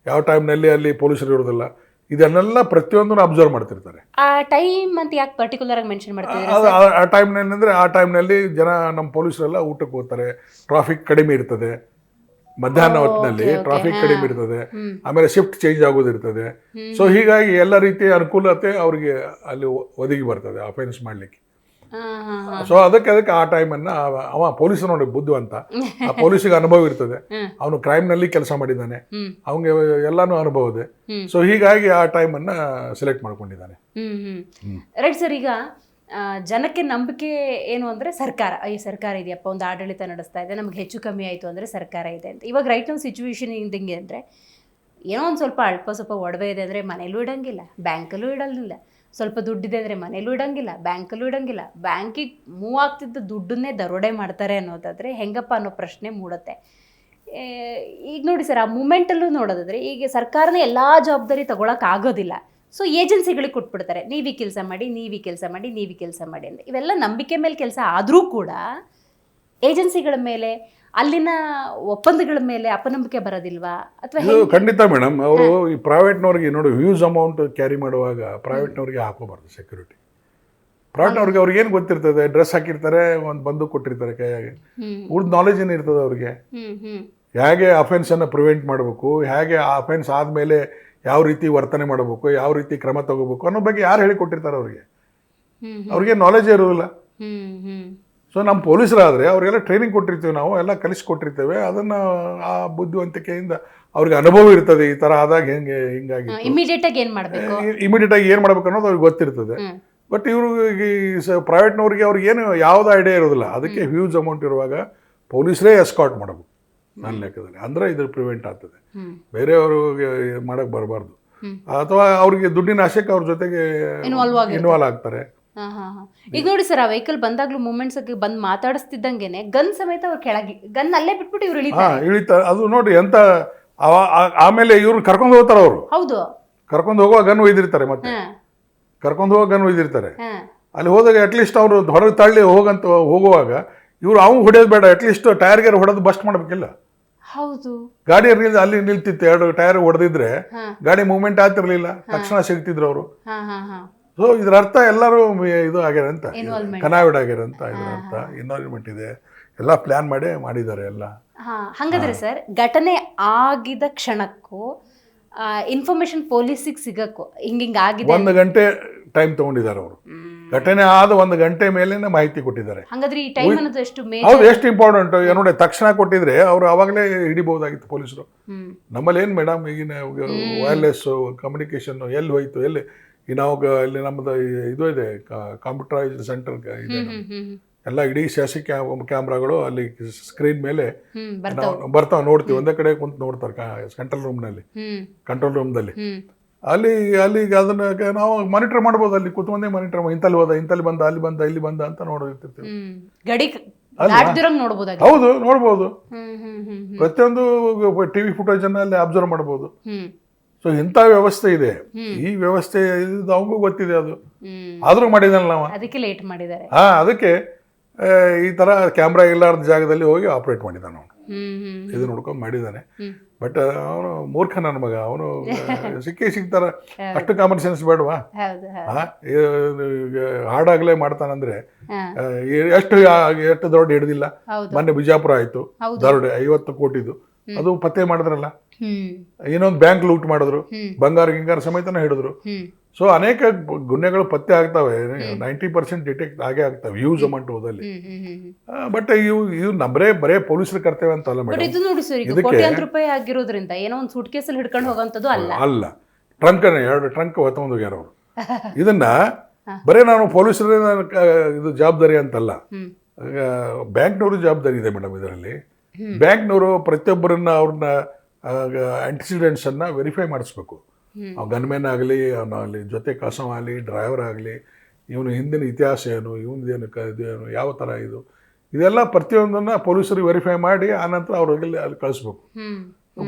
ಯಾವ ಟೈಮ್ನಲ್ಲಿ ಅಲ್ಲಿ ಪೊಲೀಸರು ಇರೋದಿಲ್ಲ, ಇದನ್ನೆಲ್ಲ ಪ್ರತಿಯೊಂದನ್ನು ಅಬ್ಸರ್ವ್ ಮಾಡ್ತಿರ್ತಾರೆ. ಆ ಟೈಮ್ ಅಂತ ಯಾಕೆ ಪರ್ಟಿಕ್ಯುಲರ್ ಆಗಿ ಮೆನ್ಷನ್ ಮಾಡ್ತಿದ್ದಾರೆ? ಆ ಟೈಮ್ನಲ್ಲಿ ಅಂದರೆ ಆ ಟೈಮ್ನಲ್ಲಿ ಜನ ನಮ್ಮ ಪೊಲೀಸರೆಲ್ಲ ಊಟಕ್ಕೆ ಹೋಗ್ತಾರೆ, ಟ್ರಾಫಿಕ್ ಕಡಿಮೆ ಇರ್ತದೆ, ಮಧ್ಯಾಹ್ನ ಹೊತ್ತಿನಲ್ಲಿ ಟ್ರಾಫಿಕ್ ಕಡಿಮೆ ಇರ್ತದೆ, ಆಮೇಲೆ ಶಿಫ್ಟ್ ಚೇಂಜ್ ಆಗೋದಿರ್ತದೆ. ಸೊ ಹೀಗಾಗಿ ಎಲ್ಲ ರೀತಿಯ ಅನುಕೂಲತೆ ಅವ್ರಿಗೆ ಅಲ್ಲಿ ಒದಗಿ ಬರ್ತದೆ ಅಫೆನ್ಸ್ ಮಾಡ್ಲಿಕ್ಕೆ. ಸೊ ಅದಕ್ಕೆ ಆ ಟೈಮನ್ನ ಅವ ಪೊಲೀಸ್ ನೋಡಿ ಬುದ್ಧಿವಂತ, ಆ ಪೊಲೀಸಿಗೆ ಅನುಭವ ಇರ್ತದೆ, ಅವನು ಕ್ರೈಮ್ ನಲ್ಲಿ ಕೆಲಸ ಮಾಡಿದ್ದಾನೆ, ಅವನಿಗೆ ಎಲ್ಲಾನು ಅನುಭವ ಇದೆ. ಸೊ ಹೀಗಾಗಿ ಆ ಟೈಮನ್ನ ಸೆಲೆಕ್ಟ್ ಮಾಡ್ಕೊಂಡಿದ್ದಾನೆ. ರೈಟ್ ಸರ್, ಈಗ ಜನಕ್ಕೆ ನಂಬಿಕೆ ಏನು ಅಂದ್ರೆ ಈ ಸರ್ಕಾರ ಇದೆಯಪ್ಪ, ಒಂದು ಆಡಳಿತ ನಡೆಸ್ತಾ ಇದೆ, ನಮ್ಗೆ ಹೆಚ್ಚು ಕಮ್ಮಿ ಆಯ್ತು ಅಂದ್ರೆ ಸರ್ಕಾರ ಇದೆ ಅಂತ. ಇವಾಗ ರೈಟ್ ನೋ ಸಿಚುವೇಶನ್ ಹಿಂಗೆ ಅಂದ್ರೆ ಏನೋ ಒಂದು ಸ್ವಲ್ಪ ಸ್ವಲ್ಪ ಒಡವೆ ಇದೆ ಅಂದ್ರೆ ಮನೇಲೂ ಇಡಂಗಿಲ್ಲ, ಬ್ಯಾಂಕಲ್ಲೂ ಇಡಲಿಲ್ಲ, ಸ್ವಲ್ಪ ದುಡ್ಡಿದೆ ಅಂದರೆ ಮನೇಲೂ ಇಡಂಗಿಲ್ಲ, ಬ್ಯಾಂಕಲ್ಲೂ ಇಡಂಗಿಲ್ಲ, ಬ್ಯಾಂಕಿಗೆ ಮೂವ್ ಆಗ್ತಿದ್ದ ದುಡ್ಡನ್ನೇ ದರೋಡೆ ಮಾಡ್ತಾರೆ ಅನ್ನೋದಾದರೆ ಹೆಂಗಪ್ಪ ಅನ್ನೋ ಪ್ರಶ್ನೆ ಮೂಡುತ್ತೆ. ಈಗ ನೋಡಿ ಸರ್, ಆ ಮೂಮೆಂಟಲ್ಲೂ ನೋಡೋದಾದರೆ ಈಗ ಸರ್ಕಾರನೇ ಎಲ್ಲ ಜವಾಬ್ದಾರಿ ತಗೊಳಕ್ಕಾಗೋದಿಲ್ಲ. ಸೊ ಏಜೆನ್ಸಿಗಳಿಗೆ ಕೊಟ್ಬಿಡ್ತಾರೆ, ನೀವು ಈ ಕೆಲಸ ಮಾಡಿ, ನೀವು ಈ ಕೆಲಸ ಮಾಡಿ, ನೀವು ಈ ಕೆಲಸ ಮಾಡಿ ಅಂತ. ಇವೆಲ್ಲ ನಂಬಿಕೆ ಮೇಲೆ ಕೆಲಸ ಆದರೂ ಕೂಡ ಏಜೆನ್ಸಿಗಳ ಮೇಲೆ, ಅಲ್ಲಿನ ಒಪ್ಪಂದಗಳ ಮೇಲೆ ಅಪನಂಬಿಕೆ ಬರೋದಿಲ್ವಾ? ಅಥವಾ ಖಂಡಿತ ಮೇಡಮ್, ಅವರು ಈ ಪ್ರೈವೇಟ್ನವ್ರಿಗೆ ನೋಡಿ ಹ್ಯೂಜ್ ಅಮೌಂಟ್ ಕ್ಯಾರಿ ಮಾಡುವಾಗ ಪ್ರೈವೇಟ್ನವ್ರಿಗೆ ಹಾಕೋಬಾರ್ದು ಸೆಕ್ಯೂರಿಟಿ. ಪ್ರೈವೇಟ್ನವ್ರಿಗೆ ಅವ್ರಿಗೆ ಏನು ಗೊತ್ತಿರ್ತದೆ, ಡ್ರೆಸ್ ಹಾಕಿರ್ತಾರೆ, ಒಂದು ಬಂದು ಕೊಟ್ಟಿರ್ತಾರೆ ಕೈಯಾಗೆ, ಉಳಿದ ನಾಲೆಜ್ ಏನು ಇರ್ತದೆ ಅವ್ರಿಗೆ, ಹೇಗೆ ಅಫೆನ್ಸನ್ನು ಪ್ರಿವೆಂಟ್ ಮಾಡಬೇಕು, ಹೇಗೆ ಆ ಅಫೆನ್ಸ್ ಆದಮೇಲೆ ಯಾವ ರೀತಿ ವರ್ತನೆ ಮಾಡಬೇಕು, ಯಾವ ರೀತಿ ಕ್ರಮ ತಗೋಬೇಕು ಅನ್ನೋ ಬಗ್ಗೆ ಯಾರು ಹೇಳಿಕೊಟ್ಟಿರ್ತಾರೆ ಅವ್ರಿಗೆ ನಾಲೆಜೇ ಇರೋದಿಲ್ಲ. ಸೊ ನಮ್ಮ ಪೊಲೀಸರಾದರೆ ಅವರಿಗೆಲ್ಲ ಟ್ರೈನಿಂಗ್ ಕೊಟ್ಟಿರ್ತೀವಿ, ನಾವು ಎಲ್ಲ ಕಲಿಸ್ಕೊಟ್ಟಿರ್ತೇವೆ. ಅದನ್ನು ಆ ಬುದ್ಧಿವಂತಿಕೆಯಿಂದ ಅವ್ರಿಗೆ ಅನುಭವ ಇರ್ತದೆ, ಈ ಥರ ಆದಾಗ ಹಿಂಗಾಗಿ ಇಮಿಡಿಯೇಟ್ ಆಗಿ ಏನು ಮಾಡಬೇಕು ಅನ್ನೋದು ಅವ್ರಿಗೆ ಗೊತ್ತಿರ್ತದೆ. ಬಟ್ ಇವ್ರಿಗೆ ಪ್ರೈವೇಟ್ನವ್ರಿಗೆ ಅವ್ರಿಗೆ ಏನು ಯಾವ್ದು ಐಡಿಯಾ ಇರೋದಿಲ್ಲ. ಅದಕ್ಕೆ ಹ್ಯೂಜ್ ಅಮೌಂಟ್ ಇರುವಾಗ ಪೊಲೀಸರೇ ಎಸ್ಕಾಟ್ ಮಾಡಬೇಕು ನನ್ನ ಲೆಕ್ಕದಲ್ಲಿ, ಅಂದರೆ ಇದ್ರ ಪ್ರಿವೆಂಟ್ ಆಗ್ತದೆ. ಬೇರೆಯವ್ರಿಗೆ ಮಾಡಕ್ಕೆ ಬರಬಾರ್ದು, ಅಥವಾ ಅವ್ರಿಗೆ ದುಡ್ಡಿನ ಆಶೆಗೆ ಅವ್ರ ಜೊತೆಗೆ ಇನ್ವಾಲ್ವ್ ಆಗ್ತಾರೆ. ಈಗ ನೋಡಿ ಸರ್, ಆ ವೆಹಿಕಲ್ ಬಂದಾಗ್ಲೂ ಮೂಮೆಂಟ್ಸ್ ಬಂದು ಮಾತಾಡಿಸ್ತಿದ್ದಂಗೆನೆ ಗನ್ ಸಮೇತ ಅವ್ರು ಕೆಳಗೆ ಗನ್ ಅಲ್ಲೇ ಬಿಟ್ಬಿಟ್ಟು ಇವ್ರು ಇಳಿತಾರೆ. ಅದು ನೋಡಿ ಎಂತ. ಆಮೇಲೆ ಇವ್ರು ಕರ್ಕೊಂಡು ಹೋಗ್ತಾರೆ, ಅವರು ಹೌದು ಕರ್ಕೊಂಡು ಹೋಗುವ ಗನ್ ಒಯ್ದಿರ್ತಾರೆ, ಮತ್ತೆ ಕರ್ಕೊಂಡು ಹೋಗೋ ಗನ್ ಒಯ್ದಿರ್ತಾರೆ. ಅಲ್ಲಿ ಹೋದಾಗ ಅಟ್ಲೀಸ್ಟ್ ಅವರು ಹೊರಗೆ ತಳ್ಳಿ ಹೋಗುವಾಗ ಇವರು ಅವ್ನು ಹೊಡೆಯೋದು ಬೇಡ, ಅಟ್ಲೀಸ್ಟ್ ಟೈರ್ಗೆ ಹೊಡೆದು ಬಸ್ಟ್ ಮಾಡಬೇಕಿಲ್ಲ. ಹೌದು, ಗಾಡಿ ಅಲ್ಲಿ ನಿಲ್ತಿತ್ತು, 2 ಟೈರ್ ಹೊಡೆದಿದ್ರೆ ಗಾಡಿ ಮೂವ್ಮೆಂಟ್ ಆಗ್ತಿರ್ಲಿಲ್ಲ, ತಕ್ಷಣ ಸಿಗ್ತಿದ್ರು ಅವರು. ಸೊ ಇದ್ರ ಅರ್ಥ ಎಲ್ಲರೂ ಇದು ಆಗ್ಯಾರ ಅಂತ, ಕನಾವಿಡ್ ಆಗ್ಯಾರ ಅಂತ ಇದ್ರ ಅರ್ಥ. ಇನ್ವಾಲ್ವ್ಮೆಂಟ್ ಇದೆ, ಎಲ್ಲ ಪ್ಲಾನ್ ಮಾಡಿದ್ದಾರೆ ಎಲ್ಲ. ಹಂಗಾದ್ರೆ ಸರ್, ಘಟನೆ ಆಗಿದ ಕ್ಷಣಕ್ಕೂ ಇನ್ಫಾರ್ಮೇಶನ್ ಪೊಲೀಸಿಗೆ ಸಿಗಕ್ಕೂ ಹಿಂಗ ಆಗಿದೆ 1 ಗಂಟೆ ಟೈಮ್ ತಗೊಂಡಿದ್ದಾರೆ ಅವರು. ಘಟನೆ ಆದ 1 ಗಂಟೆ ಮೇಲೆ ಮಾಹಿತಿ ಕೊಟ್ಟಿದ್ದಾರೆ. ಹಾಗಾದ್ರೆ ಈ ಟೈಮ್ ಅನ್ನೋದು ಎಷ್ಟು ಹೌದು, ಎಷ್ಟು ಇಂಪಾರ್ಟೆಂಟ್ ನೋಡಿ. ತಕ್ಷಣ ಕೊಟ್ಟಿದ್ರೆ ಅವ್ರು ಅವಾಗಲೇ ಹಿಡಿಬಹುದಾಗಿತ್ತು ಪೊಲೀಸರು. ನಮ್ಮಲ್ಲಿ ಏನು ಮೇಡಮ್, ಈಗಿನ ವೈರ್ಲೆಸ್ ಕಮ್ಯುನಿಕೇಶನ್ ಎಲ್ಲಿ ಹೋಯ್ತು, ಎಲ್ಲಿ ನಾವು ಇಲ್ಲಿ ನಮ್ಮದು ಇದು ಇದೆ, ಕಂಪ್ಯೂಟರೈಸ್ಡ್ ಸೆಂಟರ್ ಇದೆ, ಎಲ್ಲ ಇಡೀ CC ಕ್ಯಾಮ್ರಾಗಳು ಅಲ್ಲಿ ಸ್ಕ್ರೀನ್ ಮೇಲೆ ಬರ್ತಾವ, ನೋಡ್ತೀವಿ. ಒಂದೇ ಕಡೆ ಕುಂತು ನೋಡ್ತಾರೆ ಕಂಟ್ರೋಲ್ ರೂಮ್ದಲ್ಲಿ. ಅಲ್ಲಿಗೆ ಅದನ್ನ ನಾವು ಮಾನಿಟರ್ ಮಾಡ್ಬೋದು, ಅಲ್ಲಿ ಕೂತ್ಕೊಂಡೇ ಮಾನಿಟರ್, ಇಂತಲ್ಲಿ ಹೋದ, ಇಂತಲ್ಲಿ ಬಂದ, ಅಲ್ಲಿ ಬಂದ, ಇಲ್ಲಿ ಬಂದ ಅಂತ ನೋಡಿರ್ತಿರ್ತೀವಿ. ಹೌದು, ನೋಡ್ಬೋದು. ಪ್ರತಿಯೊಂದು TV ಫುಟೇಜ್ ಅನ್ನ ಅಲ್ಲಿ ಅಬ್ಸರ್ವ್ ಮಾಡ್ಬೋದು. ಸೊ ಇಂಥ ವ್ಯವಸ್ಥೆ ಇದೆ. ಈ ವ್ಯವಸ್ಥೆ ಅವನಿಗೂ ಗೊತ್ತಿದೆ, ಅದು ಆದ್ರೂ ಮಾಡಿದಲ್ಲ ನಾವು. ಅದಕ್ಕೆ ಲೇಟ್ ಮಾಡಿದ್ದಾರೆ. ಅದಕ್ಕೆ ಈ ತರ ಕ್ಯಾಮ್ರಾ ಇಲ್ಲಾರ್ದ ಜಾಗದಲ್ಲಿ ಹೋಗಿ ಆಪರೇಟ್ ಮಾಡಿದ್ದಾನೆ ಅವನು. ಇದು ನೋಡ್ಕೊಂಡು ಮಾಡಿದ್ದಾನೆ. ಬಟ್ ಅವನು ಮೂರ್ಖ ನನ್ನ ಮಗ. ಅವನು ಸಿಗ್ತಾರ, ಅಷ್ಟು ಕಾಮನ್ ಸೆನ್ಸ್ ಬೇಡವಾ? ಹಾಡಾಗ್ಲೇ ಮಾಡ್ತಾನಂದ್ರೆ ಎಷ್ಟು ದೊಡ್ಡ ಹಿಡಿದಿಲ್ಲ. ಮೊನ್ನೆ ಬಿಜಾಪುರ ಆಯ್ತು, ದರೋಡೆ 50 ಕೋಟಿದು, ಅದು ಪತ್ತೆ ಮಾಡಿದ್ರಲ್ಲ. ಇನ್ನೊಂದು ಬ್ಯಾಂಕ್ ಲೂಟ್ ಮಾಡಿದ್ರು, ಬಂಗಾರ ಸಮೇತನ ಹಿಡಿದ್ರು. ಸೊ ಅನೇಕ ಗುನ್ನೆಗಳು ಪತ್ತೆ ಆಗ್ತವೆ. 90% ಡಿಟೆಕ್ಟ್ ಆಗೇ ಆಗ್ತವೆ ಯೂಸ್ ಅಮೌಂಟ್ ಹೋದಲ್ಲಿ. ಬಟ್ ಇವು ಬರೇ ಪೊಲೀಸರ ಕರ್ತವ್ಯ ಅಂತ ಅಲ್ಲ ಮೇಡಮ್. ಇದು ನೋಡಿ ಸರ್, ಇದು ಕೋಟ್ಯಾಂತರ ರೂಪಾಯಿ ಆಗಿರೋದ್ರಿಂದ ಏನೋ ಒಂದು ಸೂಟ್ ಕೇಸಲ್ಲಿ ಹಿಡ್ಕೊಂಡು ಹೋಗೋಂಥದ್ದು ಅಲ್ಲ. ಟ್ರಂಕ್ 2 ಟ್ರಂಕ್ ಹೊತ್ತೊಂದು ಹೋಗ್ಯಾರ ಅವರು. ಇದನ್ನ ಬರೇ ನಾನು ಪೊಲೀಸರ ಇದು ಜವಾಬ್ದಾರಿ ಅಂತಲ್ಲ, ಬ್ಯಾಂಕ್ನವರು ಜವಾಬ್ದಾರಿ ಇದೆ ಮೇಡಮ್ ಇದರಲ್ಲಿ. ಬ್ಯಾಂಕ್ನವರು ಪ್ರತಿಯೊಬ್ಬರನ್ನ ಅವ್ರನ್ನ ಆಂಟಿಸಿಡೆಂಟ್ಸ್ ಅನ್ನ ವೆರಿಫೈ ಮಾಡಿಸ್ಬೇಕು. ಗನ್ಮೆನ್ ಆಗಲಿ, ಅವನಲ್ಲಿ ಜೊತೆ ಕಸವ ಆಗಲಿ, ಡ್ರೈವರ್ ಆಗಲಿ, ಇವನು ಹಿಂದಿನ ಇತಿಹಾಸ ಏನು, ಇವನದೇನು ಇದೇನು, ಯಾವ ಥರ ಇದೆಲ್ಲ ಪ್ರತಿಯೊಂದನ್ನು ಪೊಲೀಸರಿಗೆ ವೆರಿಫೈ ಮಾಡಿ ಆನಂತರ ಅವ್ರಿಗೆ ಅಲ್ಲಿ ಕಳಿಸ್ಬೇಕು.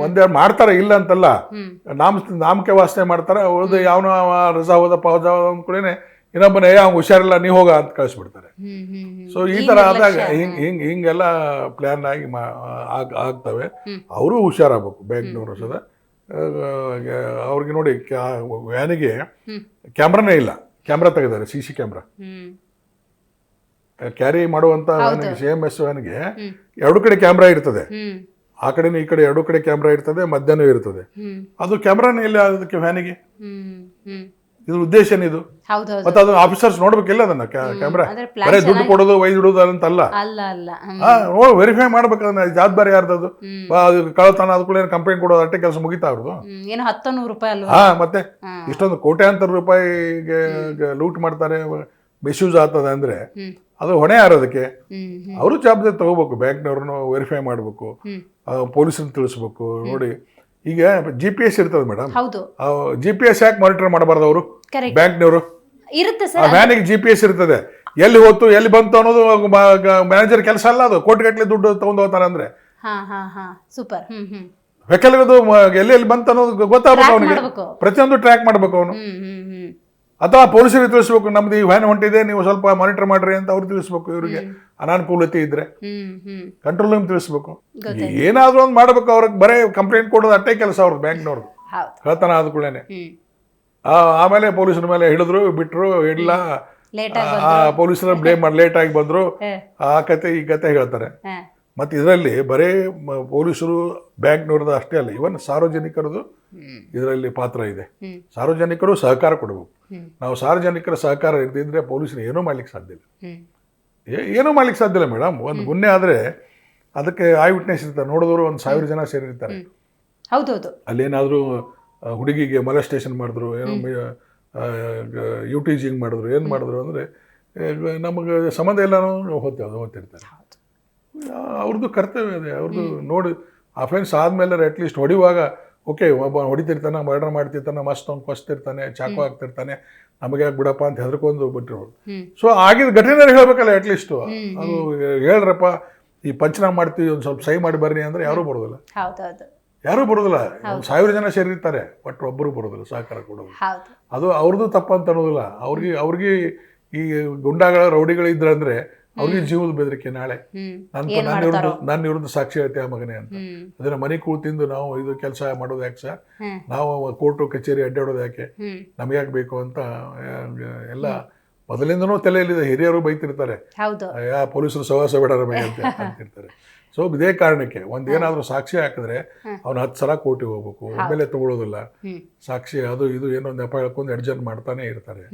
ಒಂದೆರಡು ಮಾಡ್ತಾರೆ, ಇಲ್ಲ ಅಂತಲ್ಲ, ನಾಮಕೆ ವಾಸನೆ ಮಾಡ್ತಾರೆ. ಹೋದ ಯಾವನು ರಜಾ ಹೋದ ಅಂದ್ಕೂಡೇನೆ ಇನ್ನೊಬ್ಬನೇ ಅವ್ನು ಹುಷಾರಿಲ್ಲ, ನೀವು ಹೋಗ ಅಂತ ಕಳಿಸ್ಬಿಡ್ತಾರೆ. ಸೊ ಈ ಥರ ಆದಾಗ ಹಿಂಗೆಲ್ಲ ಪ್ಲ್ಯಾನ್ ಆಗಿ ಆಗ್ತವೆ. ಅವರು ಹುಷಾರಾಗಬೇಕು ಬ್ಯಾಂಕ್ನವರು ಸದಾ. ಅವ್ರಿಗೆ ನೋಡಿ, ವ್ಯಾನಿಗೆ ಕ್ಯಾಮ್ರಾನೇ ಇಲ್ಲ, ಕ್ಯಾಮ್ರಾ ತೆಗೆದಾರೆ, CC ಕ್ಯಾಮ್ರಾ. ಕ್ಯಾರಿ ಮಾಡುವಂತ CMS ವ್ಯಾನ್ಗೆ 2 ಕಡೆ ಕ್ಯಾಮ್ರಾ ಇರ್ತದೆ, ಆ ಕಡೆನೂ ಈ ಕಡೆ 2 ಕಡೆ ಕ್ಯಾಮ್ರಾ ಇರ್ತದೆ, ಮಧ್ಯಾಹ್ನ ಇರ್ತದೆ. ಅದು ಕ್ಯಾಮ್ರಾನೇ ಇಲ್ಲ ಅದಕ್ಕೆ ವ್ಯಾನಿಗೆ. ಇದ್ರ ಉದ್ದೇಶ ಏನಿದು? ಮತ್ತೆ ಅದನ್ನ ಆಫೀಸರ್ಸ್ ನೋಡ್ಬೇಕಿಲ್ಲ ಅದನ್ನ ಕ್ಯಾಮ್ರಾ. ಬರೀ ದುಡ್ಡು ಕೊಡೋದು ಒಯ್ದಿಡೋದು ಅಂತಲ್ಲ, ವೆರಿಫೈ ಮಾಡ್ಬೇಕು. ಅದನ್ನ ಜವಾಬ್ದಾರಿ ಯಾರ್ದದು? ಕಳತನ ಅದ್ ಕೂಡ ಕಂಪ್ಲೇಂಟ್ ಕೊಡೋದು, ಅಷ್ಟೇ ಕೆಲಸ ಮುಗಿತಾ ಅವ್ರದ್ದು. ಮತ್ತೆ ಇಷ್ಟೊಂದು ಕೋಟ್ಯಾಂತರ ರೂಪಾಯಿಗೆ ಲೂಟ್ ಮಾಡ್ತಾರೆ, ಮಿಸ್ಯೂಸ್ ಆಗ್ತದೆ ಅಂದ್ರೆ ಅದು ಹೊಣೆ ಯಾರೋದಕ್ಕೆ? ಅವರು ಜವಾಬ್ದಾರಿ ತಗೋಬೇಕು. ಬ್ಯಾಂಕ್ನವ್ರನ್ನು ವೆರಿಫೈ ಮಾಡ್ಬೇಕು, ಪೊಲೀಸರನ್ನ ತಿಳಿಸ್ಬೇಕು. ನೋಡಿ, ಈಗ GPS ಇರ್ತದೆ ಮೇಡಮ್, GPS ಯಾಕೆ ಮಾನಿಟರ್ ಮಾಡಬಾರ್ದು ಅವರು? ಬ್ಯಾಂಕ್ನವರು ವ್ಯಾನಿಗೆ GPS ಇರ್ತದೆ, ಎಲ್ಲಿ ಹೋಯ್ತು ಎಲ್ಲಿ ಬಂತು ಅನ್ನೋದು ಮ್ಯಾನೇಜರ್ ಕೆಲಸ ಅಲ್ಲ. ಅದು ಕೋಟಿಗಟ್ಟಲೆ ದುಡ್ಡು ತಗೊಂಡು ಹೋಗ್ತಾನೆ ಅಂದ್ರೆ ವೆಹಿಕಲ್ದು ಎಲ್ಲಿ ಬಂತು ಅನ್ನೋದು ಗೊತ್ತಾಗಬೇಕು ಅವನಿಗೆ. ಪ್ರತಿಯೊಂದು ಟ್ರ್ಯಾಕ್ ಮಾಡ್ಬೇಕು ಅವನು. ಅಥವಾ ಪೊಲೀಸರಿಗೆ ತಿಳಿಸ್ಬೇಕು, ನಮ್ದು ಈ ವ್ಯಾನ್ ಹೊಂಟಿದೆ, ನೀವು ಸ್ವಲ್ಪ ಮಾನಿಟರ್ ಮಾಡ್ರಿ ಅಂತ ಅವ್ರು ತಿಳಿಸ್ಬೇಕು. ಇವರಿಗೆ ಅನಾನುಕೂಲತೆ ಇದ್ರೆ ಕಂಟ್ರೋಲ್ ರೂಮ್ ತಿಳಿಸ್ಬೇಕು. ಏನಾದ್ರೂ ಒಂದು ಮಾಡ್ಬೇಕು. ಅವ್ರಿಗೆ ಬರೇ ಕಂಪ್ಲೇಂಟ್ ಕೊಡೋದು ಅಷ್ಟೇ ಕೆಲಸ ಅವ್ರದ್ದು, ಬ್ಯಾಂಕ್ನವ್ರದ್ದು. ಕಳ್ತನ ಆದ ಕೂಡಲೇ ಆಮೇಲೆ ಪೊಲೀಸರ ಮೇಲೆ ಹಿಡಿದ್ರು ಬಿಟ್ರು, ಇಲ್ಲ ಪೊಲೀಸರ ಬ್ಲೇಮ್ ಮಾಡಿ ಲೇಟ್ ಆಗಿ ಬಂದ್ರು, ಆ ಕತೆ ಈ ಕತೆ ಹೇಳ್ತಾರೆ. ಮತ್ತೆ ಇದರಲ್ಲಿ ಬರೇ ಪೊಲೀಸರು ಬ್ಯಾಂಕ್ನವ್ರದ್ದು ಅಷ್ಟೇ ಅಲ್ಲ, ಇವನ್ ಸಾರ್ವಜನಿಕರದು ಇದರಲ್ಲಿ ಪಾತ್ರ ಇದೆ. ಸಾರ್ವಜನಿಕರು ಸಹಕಾರ ಕೊಡಬೇಕು. ನಾವು ಸಾರ್ವಜನಿಕರ ಸಹಕಾರ ಇರ್ದಿದ್ರೆ ಪೊಲೀಸರು ಏನೂ ಮಾಡ್ಲಿಕ್ಕೆ ಸಾಧ್ಯ ಇಲ್ಲ. ಏನೂ ಮಾಡ್ಲಿಕ್ಕೆ ಸಾಧ್ಯ ಇಲ್ಲ ಮೇಡಮ್. ಒಂದು ಗುನ್ನೆ ಆದ್ರೆ ಅದಕ್ಕೆ ಐ ವಿಟ್ನೆಸ್ ಇರ್ತಾರೆ, ನೋಡಿದವರು 1,000 ಜನ ಸೇರಿರ್ತಾರೆ. ಅಲ್ಲೇನಾದ್ರೂ ಹುಡುಗಿಗೆ ಮೊಲೆಸ್ಟೇಷನ್ ಮಾಡಿದ್ರು, ಏನೋ ಯೂಟೀಜಿಂಗ್ ಮಾಡಿದ್ರು, ಏನು ಮಾಡಿದ್ರು ಅಂದರೆ ನಮಗೆ ಸಂಬಂಧ ಎಲ್ಲನೂ ಓದ್ತಿರ್ತಾರೆ. ಅವ್ರದ್ದು ಕರ್ತವ್ಯ ಅದೇ. ಅವ್ರದ್ದು ನೋಡಿ ಅಫೆನ್ಸ್ ಆದಮೇಲೆ ಅಟ್ಲೀಸ್ಟ್ ಹೊಡಿಯುವಾಗ ಓಕೆ, ಒಬ್ಬ ಹೊಡಿತಿರ್ತಾನೆ, ಮರ್ಡರ್ ಮಾಡ್ತಿರ್ತಾನೆ, ಮಸ್ತ್ ಅವ್ನು ಕೊಸ್ತಿರ್ತಾನೆ, ಚಾಕು ಹಾಕ್ತಿರ್ತಾನೆ, ನಮಗೆ ಯಾಕೆ ಬಿಡಪ್ಪ ಅಂತ ಹೆದರ್ಕೊಂಡು ಬಿಟ್ಟರು. ಸೊ ಆಗಿದ ಘಟನೆ ಹೇಳ್ಬೇಕಲ್ಲ ಅಟ್ಲೀಸ್ಟು. ಅದು ಹೇಳ್ರಪ್ಪ, ಈ ಪಂಚನಾಮ ಮಾಡ್ತೀವಿ, ಒಂದು ಸ್ವಲ್ಪ ಸಹಿ ಮಾಡಿ ಬರ್ರಿ ಅಂದರೆ ಯಾರೂ ಬರೋದಿಲ್ಲ. ಯಾರೂ ಬರೋದಿಲ್ಲ. 1,000 ಜನ ಸೇರಿರ್ತಾರೆ, ಬಟ್ ಒಬ್ಬರು ಬರೋದಿಲ್ಲ ಸಹಕಾರ ಕೊಡೋದು. ಅದು ಅವ್ರದ್ದು ತಪ್ಪಂತ ಅನ್ನೋದಿಲ್ಲ. ಅವ್ರಿಗೆ ಈ ಗುಂಡಾಗಳ ರೌಡಿಗಳು ಇದ್ರಂದ್ರೆ ಅವ್ರಿಗೆ ಜೀವದ ಬೆದರಿಕೆ ನಾಳೆ ನನ್ನ ವಿರುದ್ಧ ಸಾಕ್ಷಿ ಹೇಳ್ತೀಯ ಮಗನೇ ಅಂತ. ಅದನ್ನ ಮನೆ ಕೂತಿಂದು ನಾವು ಇದು ಕೆಲಸ ಮಾಡೋದು ಯಾಕೆ ಸರ್, ನಾವು ಕೋರ್ಟು ಕಚೇರಿ ಅಡ್ಡಾಡೋದು ಯಾಕೆ, ನಮ್ಗೆ ಯಾಕೆ ಬೇಕು ಅಂತ ಎಲ್ಲ ಮೊದಲಿಂದನೂ ತಲೆಯಲ್ಲಿದೆ. ಹಿರಿಯರು ಬೈತಿರ್ತಾರೆ, ಪೊಲೀಸರು ಸವಾಸ ಬಿಡಾರ ಬೈ ಅಂತ ಅಂತಿರ್ತಾರೆ. ಸೊ ಇದೇ ಕಾರಣಕ್ಕೆ ಒಂದೇನಾದ್ರೂ ಸಾಕ್ಷಿ ಹಾಕಿದ್ರೆ ಅವ್ನು 10 ಸಲ ಕೋರ್ಟಿಗೆ ಹೋಗ್ಬೇಕು, ಒಮ್ಮೆಲೆ ತಗೊಳ್ಳೋದಿಲ್ಲ ಸಾಕ್ಷಿ, ಅದು ಇದು ಏನೋ ನೆಪ ಹೇಳ್ಕೊಂಡು ಅಡ್ಜಸ್ಟ್ ಮಾಡ್ತಾನೆ ಇರ್ತಾರೆ.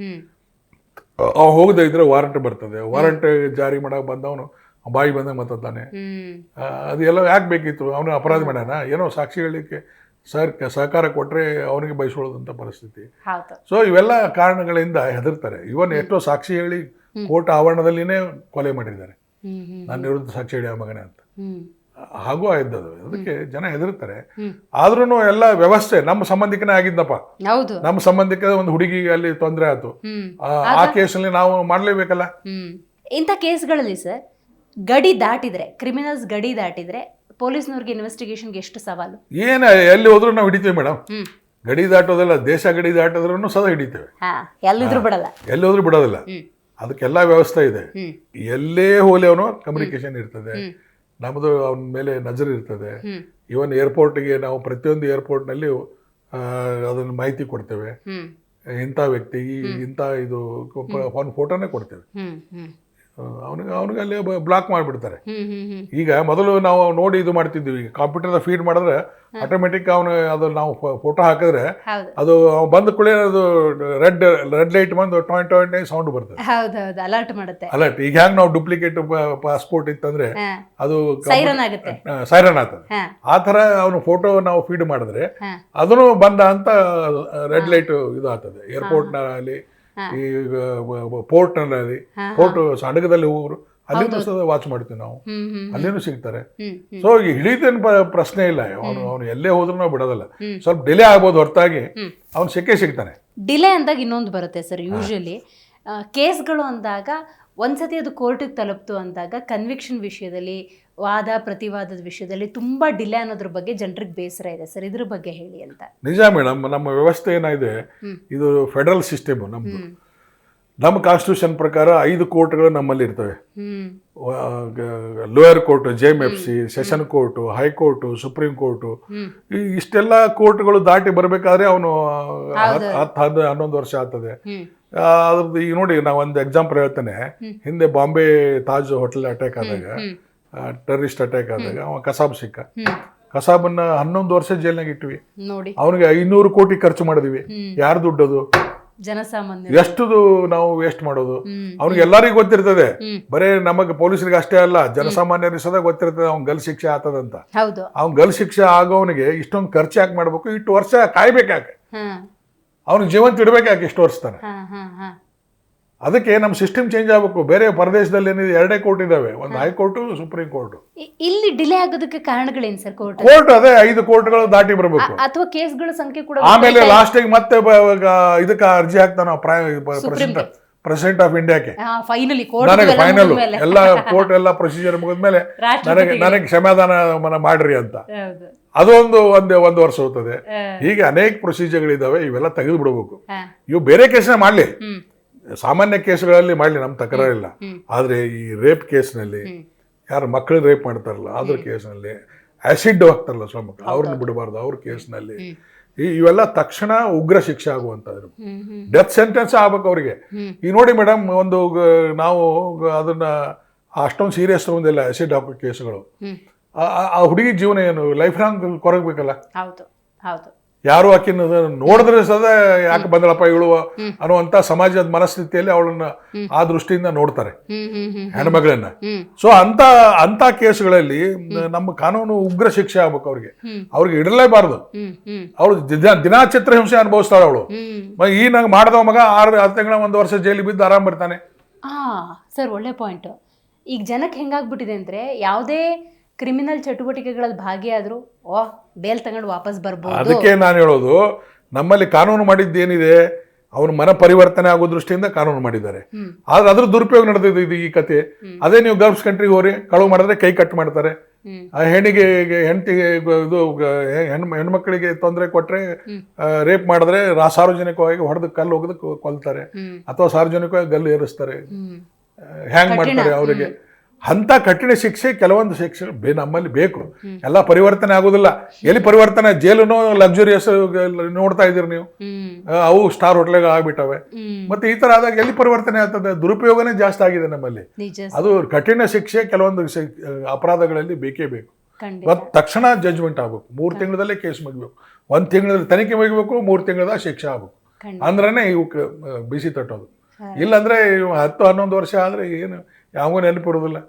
ಹೋಗದೆ ಇದ್ರೆ ವಾರಂಟ್ ಬರ್ತದೆ, ವಾರಂಟ್ ಜಾರಿ ಮಾಡಕ್ ಬಂದವನು ಬಾಯಿ ಬಂದಾಗ ಮಾತಾಡ್ತಾನೆ. ಅದೆಲ್ಲ ಯಾಕೆ ಬೇಕಿತ್ತು, ಅವನು ಅಪರಾಧ ಮಾಡ್ಯಾನ, ಏನೋ ಸಾಕ್ಷಿ ಹೇಳಲಿಕ್ಕೆ ಸಹಕಾರ ಕೊಟ್ರೆ ಅವನಿಗೆ ಬಯಸೋದಂತ ಪರಿಸ್ಥಿತಿ. ಸೊ ಇವೆಲ್ಲ ಕಾರಣಗಳಿಂದ ಹೆದರ್ತಾರೆ. ಇವನ್ ಎಷ್ಟೋ ಸಾಕ್ಷಿ ಹೇಳಿ ಕೋರ್ಟ್ ಆವರಣದಲ್ಲಿನೇ ಕೊಲೆ ಮಾಡಿದ್ದಾರೆ, ನನ್ನ ವಿರುದ್ಧ ಸಾಕ್ಷಿ ಹೇಳಿ ಆ ಮಗನೇ ಅಂತ. ಹಾಗೂ ಆಯ್ತದು, ಅದಕ್ಕೆ ಜನ ಹೆದರ್ತಾರೆ. ಆದ್ರೂ ಎಲ್ಲ ವ್ಯವಸ್ಥೆ ನಮ್ಮ ಸಂಬಂಧಿಕನೇ ಆಗಿದ್ದಪ್ಪ, ನಮ್ಮ ಸಂಬಂಧಿಕದ ಒಂದು ಹುಡುಗಿಗೆ ಅಲ್ಲಿ ತೊಂದರೆ ಆಯ್ತು, ಆ ಕೇಸಲ್ಲಿ ನಾವು ಮಾಡ್ಲೇಬೇಕಲ್ಲ. ಇಂಥ ಕೇಸ್ಗಳಲ್ಲಿ ಸರ್ ಗಡಿ ದಾಟಿದ್ರೆ, ಕ್ರಿಮಿನಲ್ಸ್ ಗಡಿ ದಾಟಿದ್ರೆ ಪೊಲೀಸ್ನವ್ರಿಗೆ ಇನ್ವೆಸ್ಟಿಗೇಷನ್ಗೆ ಎಷ್ಟು ಸವಾಲು? ಏನ ಎಲ್ಲಿ ಹೋದ್ರು ನಾವು ಹಿಡಿತೇವೆ ಮೇಡಮ್. ಗಡಿ ದಾಟೋದಲ್ಲ, ದೇಶ ಗಡಿ ದಾಟೋದ್ರೂ ಸದಾ ಹಿಡಿತೇವೆ, ಎಲ್ಲಿದ್ರು ಬಿಡಲ್ಲ, ಎಲ್ಲಿ ಹೋದ್ರು ಬಿಡೋದಿಲ್ಲ. ಅದಕ್ಕೆಲ್ಲ ವ್ಯವಸ್ಥೆ ಇದೆ. ಎಲ್ಲೇ ಹೋಲಿ ಅವನು ಕಮ್ಯುನಿಕೇಶನ್ ಇರ್ತದೆ, ನಮ್ಮದು ಅವನ ಮೇಲೆ ನಜರ್ ಇರ್ತದೆ. ಇವನ್ ಏರ್ಪೋರ್ಟ್ಗೆ ನಾವು ಪ್ರತಿಯೊಂದು ಏರ್ಪೋರ್ಟ್ನಲ್ಲಿ ಅದನ್ನು ಮಾಹಿತಿ ಕೊಡ್ತೇವೆ, ಇಂಥ ವ್ಯಕ್ತಿ ಇಂಥ ಇದು ಅವನ ಫೋಟೋನೇ ಕೊಡ್ತೇವೆ. ಅವನಿಗೆ ಅಲ್ಲಿ ಬ್ಲಾಕ್ ಮಾಡಿಬಿಡ್ತಾರೆ. ಈಗ ಮೊದಲು ನಾವು ನೋಡಿ ಇದು ಮಾಡ್ತಿದ್ವಿ, ಕಂಪ್ಯೂಟರ್ದ ಫೀಡ್ ಮಾಡಿದ್ರೆ ಆಟೋಮೆಟಿಕ್ ಅವನು ಅದು ನಾವು ಫೋಟೋ ಹಾಕಿದ್ರೆ ಅದು ಬಂದ ಕೂಡಲೇ ಅದು ರೆಡ್ ಲೈಟ್ ಬಂದು ಟೊಯಿಂಟ್ ಸೌಂಡ್ ಬರ್ತದೆ, ಅಲರ್ಟ್. ಈಗ ಹ್ಯಾಂಗ್ ನಾವು ಡುಪ್ಲಿಕೇಟ್ ಪಾಸ್ಪೋರ್ಟ್ ಇತ್ತಂದ್ರೆ ಅದು ಸೈರನ್ ಆಗ್ತದೆ, ಆ ತರ ಅವನು ಫೋಟೋ ನಾವು ಫೀಡ್ ಮಾಡಿದ್ರೆ ಅದನ್ನು ಬಂದ ಅಂತ ರೆಡ್ ಲೈಟ್ ಇದು ಆಗ್ತದೆ. ಏರ್ಪೋರ್ಟ್ನಲ್ಲಿ, ಈ ಪೋರ್ಟ್ನಲ್ಲಿ, ಪೋರ್ಟ್ ಅಡಗದಲ್ಲಿ ಹೋಗೋರು ಅಲ್ಲಿಂದ ವಾಚ್ ಮಾಡ್ತೀವಿ ನಾವು, ಅಲ್ಲಿನೂ ಸಿಗ್ತಾರೆ. ಸೊ ಈ ಹಿಡಿದೇನು ಪ್ರಶ್ನೆ ಇಲ್ಲ, ಅವನು ಎಲ್ಲೇ ಹೋದ್ರೂ ನಾವು ಬಿಡೋದಲ್ಲ. ಸ್ವಲ್ಪ ಡಿಲೇ ಆಗ್ಬೋದು ಹೊರತಾಗಿ ಅವ್ನು ಸಿಗ್ತಾನೆ. ಡಿಲೇ ಅಂದಾಗ ಇನ್ನೊಂದು ಬರುತ್ತೆ ಸರ್, ಯೂಶಲಿ ಕೇಸ್ಗಳು ಅಂದಾಗ ಒಂದ್ಸತಿ ಅದು ಕೋರ್ಟಿಗೆ ತಲುಪ್ತು ಅಂದಾಗ ಕನ್ವಿಕ್ಷನ್ ವಿಷಯದಲ್ಲಿ, ವಾದ ಪ್ರತಿವಾದದ ವಿಷಯದಲ್ಲಿ ತುಂಬಾ ಡಿಲೇ ಅನ್ನೋದ್ರ ಬಗ್ಗೆ ಜನರಿಗೆ ಬೇಸರ ಇದೆ ಸರ್, ಇದ್ರ ಬಗ್ಗೆ ಹೇಳಿ ಅಂತ. ನಿಜ ಮೇಡಮ್, ನಮ್ಮ ವ್ಯವಸ್ಥೆ ಏನಾಗಿದೆ, ಇದು ಫೆಡರಲ್ ಸಿಸ್ಟಮ್ ನಮ್ದು. ನಮ್ಮ ಕಾನ್ಸ್ಟಿಟ್ಯೂಷನ್ ಪ್ರಕಾರ 5 ಕೋರ್ಟ್ಗಳು ನಮ್ಮಲ್ಲಿ ಇರ್ತವೆ. Lower court, JMFC, session court, high court, supreme court. ಇಷ್ಟೆಲ್ಲ ಕೋರ್ಟ್ಗಳು ದಾಟಿ ಬರಬೇಕಾದ್ರೆ ಅವನು 10-11 ವರ್ಷ ಆಗ್ತದೆ. ಅದ್ರದ್ದು ಈಗ ನೋಡಿ, ನಾವು ಒಂದು ಎಕ್ಸಾಂಪಲ್ ಹೇಳ್ತೇನೆ. ಹಿಂದೆ ಬಾಂಬೆ ತಾಜ್ ಹೋಟೆಲ್ ಅಟ್ಯಾಕ್ ಆದಾಗ, ಟೆರರಿಸ್ಟ್ ಅಟ್ಯಾಕ್ ಆದಾಗ ಅವ ಕಸಾಬ್ ಸಿಕ್ಕ. ಕಸಾಬನ್ನ 11 ವರ್ಷ ಜೈಲ್ನಾಗ ಇಟ್ವಿ. ಅವನಿಗೆ 500 ಕೋಟಿ ಖರ್ಚು ಮಾಡಿದ್ವಿ. ಯಾರು ದುಡ್ಡದು? ಜನಸಾಮಾನ್ಯ. ಎಷ್ಟು ನಾವು ವೇಸ್ಟ್ ಮಾಡೋದು? ಅವ್ನಿಗೆ ಎಲ್ಲರಿಗೂ ಗೊತ್ತಿರ್ತದೆ, ಬರೇ ನಮಗೆ ಪೊಲೀಸರಿಗೆ ಅಷ್ಟೇ ಅಲ್ಲ, ಜನಸಾಮಾನ್ಯರಿಗೆ ಸದಾ ಗೊತ್ತಿರ್ತದೆ ಅವ್ನ್ ಗಲ್ ಶಿಕ್ಷೆ ಆಗ್ತದಂತ. ಅವ್ನ್ ಗಲ್ ಶಿಕ್ಷೆ ಆಗೋವನಿಗೆ ಇಷ್ಟೊಂದು ಖರ್ಚು ಯಾಕೆ ಮಾಡ್ಬೇಕು? ಇಷ್ಟು ವರ್ಷ ಕಾಯ್ಬೇಕಾಕೆ? ಅವ್ನಿಗೆ ಜೀವಂತ ಇಡ್ಬೇಕಾಕೆ ಇಷ್ಟು ವರ್ಷ ತಾನೆ? ಅದಕ್ಕೆ ನಮ್ಮ ಸಿಸ್ಟಮ್ ಚೇಂಜ್ ಆಗಬೇಕು. ಬೇರೆ ಪರದೇಶದಲ್ಲಿ ಏನಿದೆ 2 ಕೋರ್ಟ್ ಇದಾವೆ, ಒಂದು ಹೈಕೋರ್ಟ್, ಸುಪ್ರೀಂ ಕೋರ್ಟ್. ಇಲ್ಲಿ ಡಿಲೇ ಆಗೋದಕ್ಕೆ ಕಾರಣಗಳೇನು ಸರ್? ಕೋರ್ಟ್ ಅದೇ 5 ಕೋರ್ಟ್ಗಳು ದಾಟಿ ಬರಬೇಕು, ಅಥವಾ ಕೇಸ್ಗಳ ಸಂಖ್ಯೆ ಕೂಡ. ಆಮೇಲೆ ಲಾಸ್ಟಿಗೆ ಮತ್ತೆ ಇದಕ್ಕೆ ಅರ್ಜಿ ಹಾಕ್ತಾನ ಪ್ರೆಸಿಡೆಂಟ್ ಆಫ್ ಇಂಡಿಯಾಕ್ಕೆ. ನನಗೆ ಫೈನಲ್ ಎಲ್ಲ ಕೋರ್ಟ್ ಎಲ್ಲ ಪ್ರೊಸೀಜರ್ ಮುಗಿದ್ಮೇಲೆ ನನಗೆ ಕ್ಷಮಾದಾನ ಮಾಡ್ರಿ ಅಂತ. ಅದೊಂದು ಒಂದು ವರ್ಷ ಹೋಗ್ತದೆ. ಹೀಗೆ ಅನೇಕ ಪ್ರೊಸೀಜರ್ಗಳಿದಾವೆ, ಇವೆಲ್ಲ ತೆಗೆದು ಬಿಡಬೇಕು. ಇವು ಬೇರೆ ಕೇಸ್ನ ಮಾಡ್ಲಿ, ಸಾಮಾನ್ಯ ಕೇಸ್ಗಳಲ್ಲಿ ಮಾಡಲಿ, ನಮ್ಮ ತಕರಾರಿಲ್ಲ. ಆದರೆ ಈ ರೇಪ್ ಕೇಸ್ನಲ್ಲಿ, ಯಾರು ಮಕ್ಕಳು ರೇಪ್ ಮಾಡ್ತಾರಲ್ಲ ಅದ್ರ ಕೇಸ್ನಲ್ಲಿ, ಆಸಿಡ್ ಹಾಕ್ತಾರಲ್ಲ ಸ್ವಾಮಿ, ಅವ್ರನ್ನ ಬಿಡಬಾರ್ದು. ಅವ್ರ ಕೇಸ್ನಲ್ಲಿ ಇವೆಲ್ಲ ತಕ್ಷಣ ಉಗ್ರ ಶಿಕ್ಷೆ ಆಗುವಂಥದ್ದು, ಡೆತ್ ಸೆಂಟೆನ್ಸ್ ಆಗ್ಬೇಕು ಅವ್ರಿಗೆ. ಈಗ ನೋಡಿ ಮೇಡಮ್, ಒಂದು ನಾವು ಅದನ್ನ ಅಷ್ಟೊಂದು ಸೀರಿಯಸ್ ತಗೊಂಡಿಲ್ಲ ಆಸಿಡ್ ಹಾಕೋ ಕೇಸ್ಗಳು. ಆ ಹುಡುಗಿ ಜೀವನ ಏನು ಲೈಫ್ ಲಾಂಗ್ ಕೊರಗಬೇಕಲ್ಲ. ಯಾರು ಆಕಿನ ನೋಡಿದ್ರೆ ಸದಾ ಯಾಕೆ ಬಂದಳಪ್ಪ ಇವಳು ಅನ್ನುವಂತ ಸಮಾಜದ ಮನಸ್ಥಿತಿಯಲ್ಲಿ ಅವಳನ್ನ ಆ ದೃಷ್ಟಿಯಿಂದ ನೋಡ್ತಾರೆ, ಹೆಣ್ಮಗಳನ್ನ. ಸೊ ಅಂತ ಕೇಸ್ಗಳಲ್ಲಿ ನಮ್ಮ ಕಾನೂನು ಉಗ್ರ ಶಿಕ್ಷೆ ಆಗ್ಬೇಕು ಅವ್ರಿಗೆ ಇಡಲೇಬಾರ್ದು. ಅವಳು ದಿನಾ ಚಿತ್ರಹಿಂಸೆ ಅನುಭವಿಸ್ತಾಳ ಅವಳು. ಈ ನಂಗೆ ಮಾಡ್ದವ ಮಗ 6 ತಿಂಗಳ 1 ವರ್ಷ ಜೈಲಿಗೆ ಬಿದ್ದು ಆರಾಮ್ ಬರ್ತಾನೆ. ಸರ್ ಒಳ್ಳೆ ಪಾಯಿಂಟ್. ಈಗ ಜನಕ್ಕೆ ಹೆಂಗಾಗ್ಬಿಟ್ಟಿದೆ ಅಂದ್ರೆ, ಯಾವುದೇ ಕ್ರಿಮಿನಲ್ ಚಟುವಟಿಕೆಗಳಲ್ಲಿ ಭಾಗಿಯಾದ್ರು ಬೇಲ್ ತಗೊಂಡು ವಾಪಸ್ ಬರ್ಬೋದು. ಅದಕ್ಕೆ ನಾನು ಹೇಳೋದು, ನಮ್ಮಲ್ಲಿ ಕಾನೂನು ಮಾಡಿದ್ದೇನಿದೆ, ಅವನ ಮನ ಪರಿವರ್ತನೆ ಆಗೋ ದೃಷ್ಟಿಯಿಂದ ಕಾನೂನು ಮಾಡಿದ್ದಾರೆ. ಆದ್ರೆ ಅದ್ರ ದುರುಪಯೋಗ ನಡೆದಿದೆ ಇದು ಈ ಕತೆ. ಅದೇ ನೀವು ಗಲ್ಫ್ಸ್ ಕಂಟ್ರಿಗೆ ಹೋರಿ, ಕಳುವು ಮಾಡಿದ್ರೆ ಕೈ ಕಟ್ ಮಾಡ್ತಾರೆ. ಆ ಹೆಣ್ಣಿಗೆ ಹೆಂಡತಿಗೆ ಇದು ಹೆಣ್ಮಕ್ಳಿಗೆ ತೊಂದರೆ ಕೊಟ್ರೆ, ರೇಪ್ ಮಾಡಿದ್ರೆ ಸಾರ್ವಜನಿಕವಾಗಿ ಹೊಡೆದು ಕಲ್ಲು ಹೋಗದು ಕೊಲ್ತಾರೆ, ಅಥವಾ ಸಾರ್ವಜನಿಕವಾಗಿ ಗಲ್ಲು ಏರಿಸ್ತಾರೆ. ಹ್ಯಾಂಗ್ ಮಾಡ್ತಾರೆ ಅವರಿಗೆ. ಅಂತ ಕಠಿಣ ಶಿಕ್ಷೆ ಕೆಲವೊಂದು ಶಿಕ್ಷೆ ನಮ್ಮಲ್ಲಿ ಬೇಕು. ಎಲ್ಲ ಪರಿವರ್ತನೆ ಆಗೋದಿಲ್ಲ. ಎಲ್ಲಿ ಪರಿವರ್ತನೆ? ಜೈಲುನು ಲಕ್ಸುರಿಯಸ್ ನೋಡ್ತಾ ಇದೀರಿ ನೀವು, ಅವು ಸ್ಟಾರ್ ಹೋಟ್ಲೆಗೆ ಆಗ್ಬಿಟ್ಟವೆ. ಮತ್ತೆ ಈ ತರ ಆದಾಗ ಎಲ್ಲಿ ಪರಿವರ್ತನೆ ಆಗ್ತದೆ? ದುರುಪಯೋಗನೇ ಜಾಸ್ತಿ ಆಗಿದೆ ನಮ್ಮಲ್ಲಿ. ಅದು ಕಠಿಣ ಶಿಕ್ಷೆ ಕೆಲವೊಂದು ಅಪರಾಧಗಳಲ್ಲಿ ಬೇಕೇ ಬೇಕು. ಮತ್ತು ತಕ್ಷಣ ಜಡ್ಜ್ಮೆಂಟ್ ಆಗ್ಬೇಕು. 3 ತಿಂಗಳಲ್ಲೇ ಕೇಸ್ ಮುಗಿಬೇಕು. 1 ತಿಂಗಳಲ್ಲಿ ತನಿಖೆ ಮುಗಿಬೇಕು, 3 ತಿಂಗಳದ ಶಿಕ್ಷೆ ಆಗ್ಬೇಕು. ಅಂದ್ರೇ ಇವಕ್ಕೆ ಬಿಸಿ ತಟ್ಟೋದು. ಇಲ್ಲಾಂದ್ರೆ 10-11 ವರ್ಷ ಆದ್ರೆ ಏನು ಯಾವಾಗೂ ನೆನಪಿರೋದಿಲ್ಲ,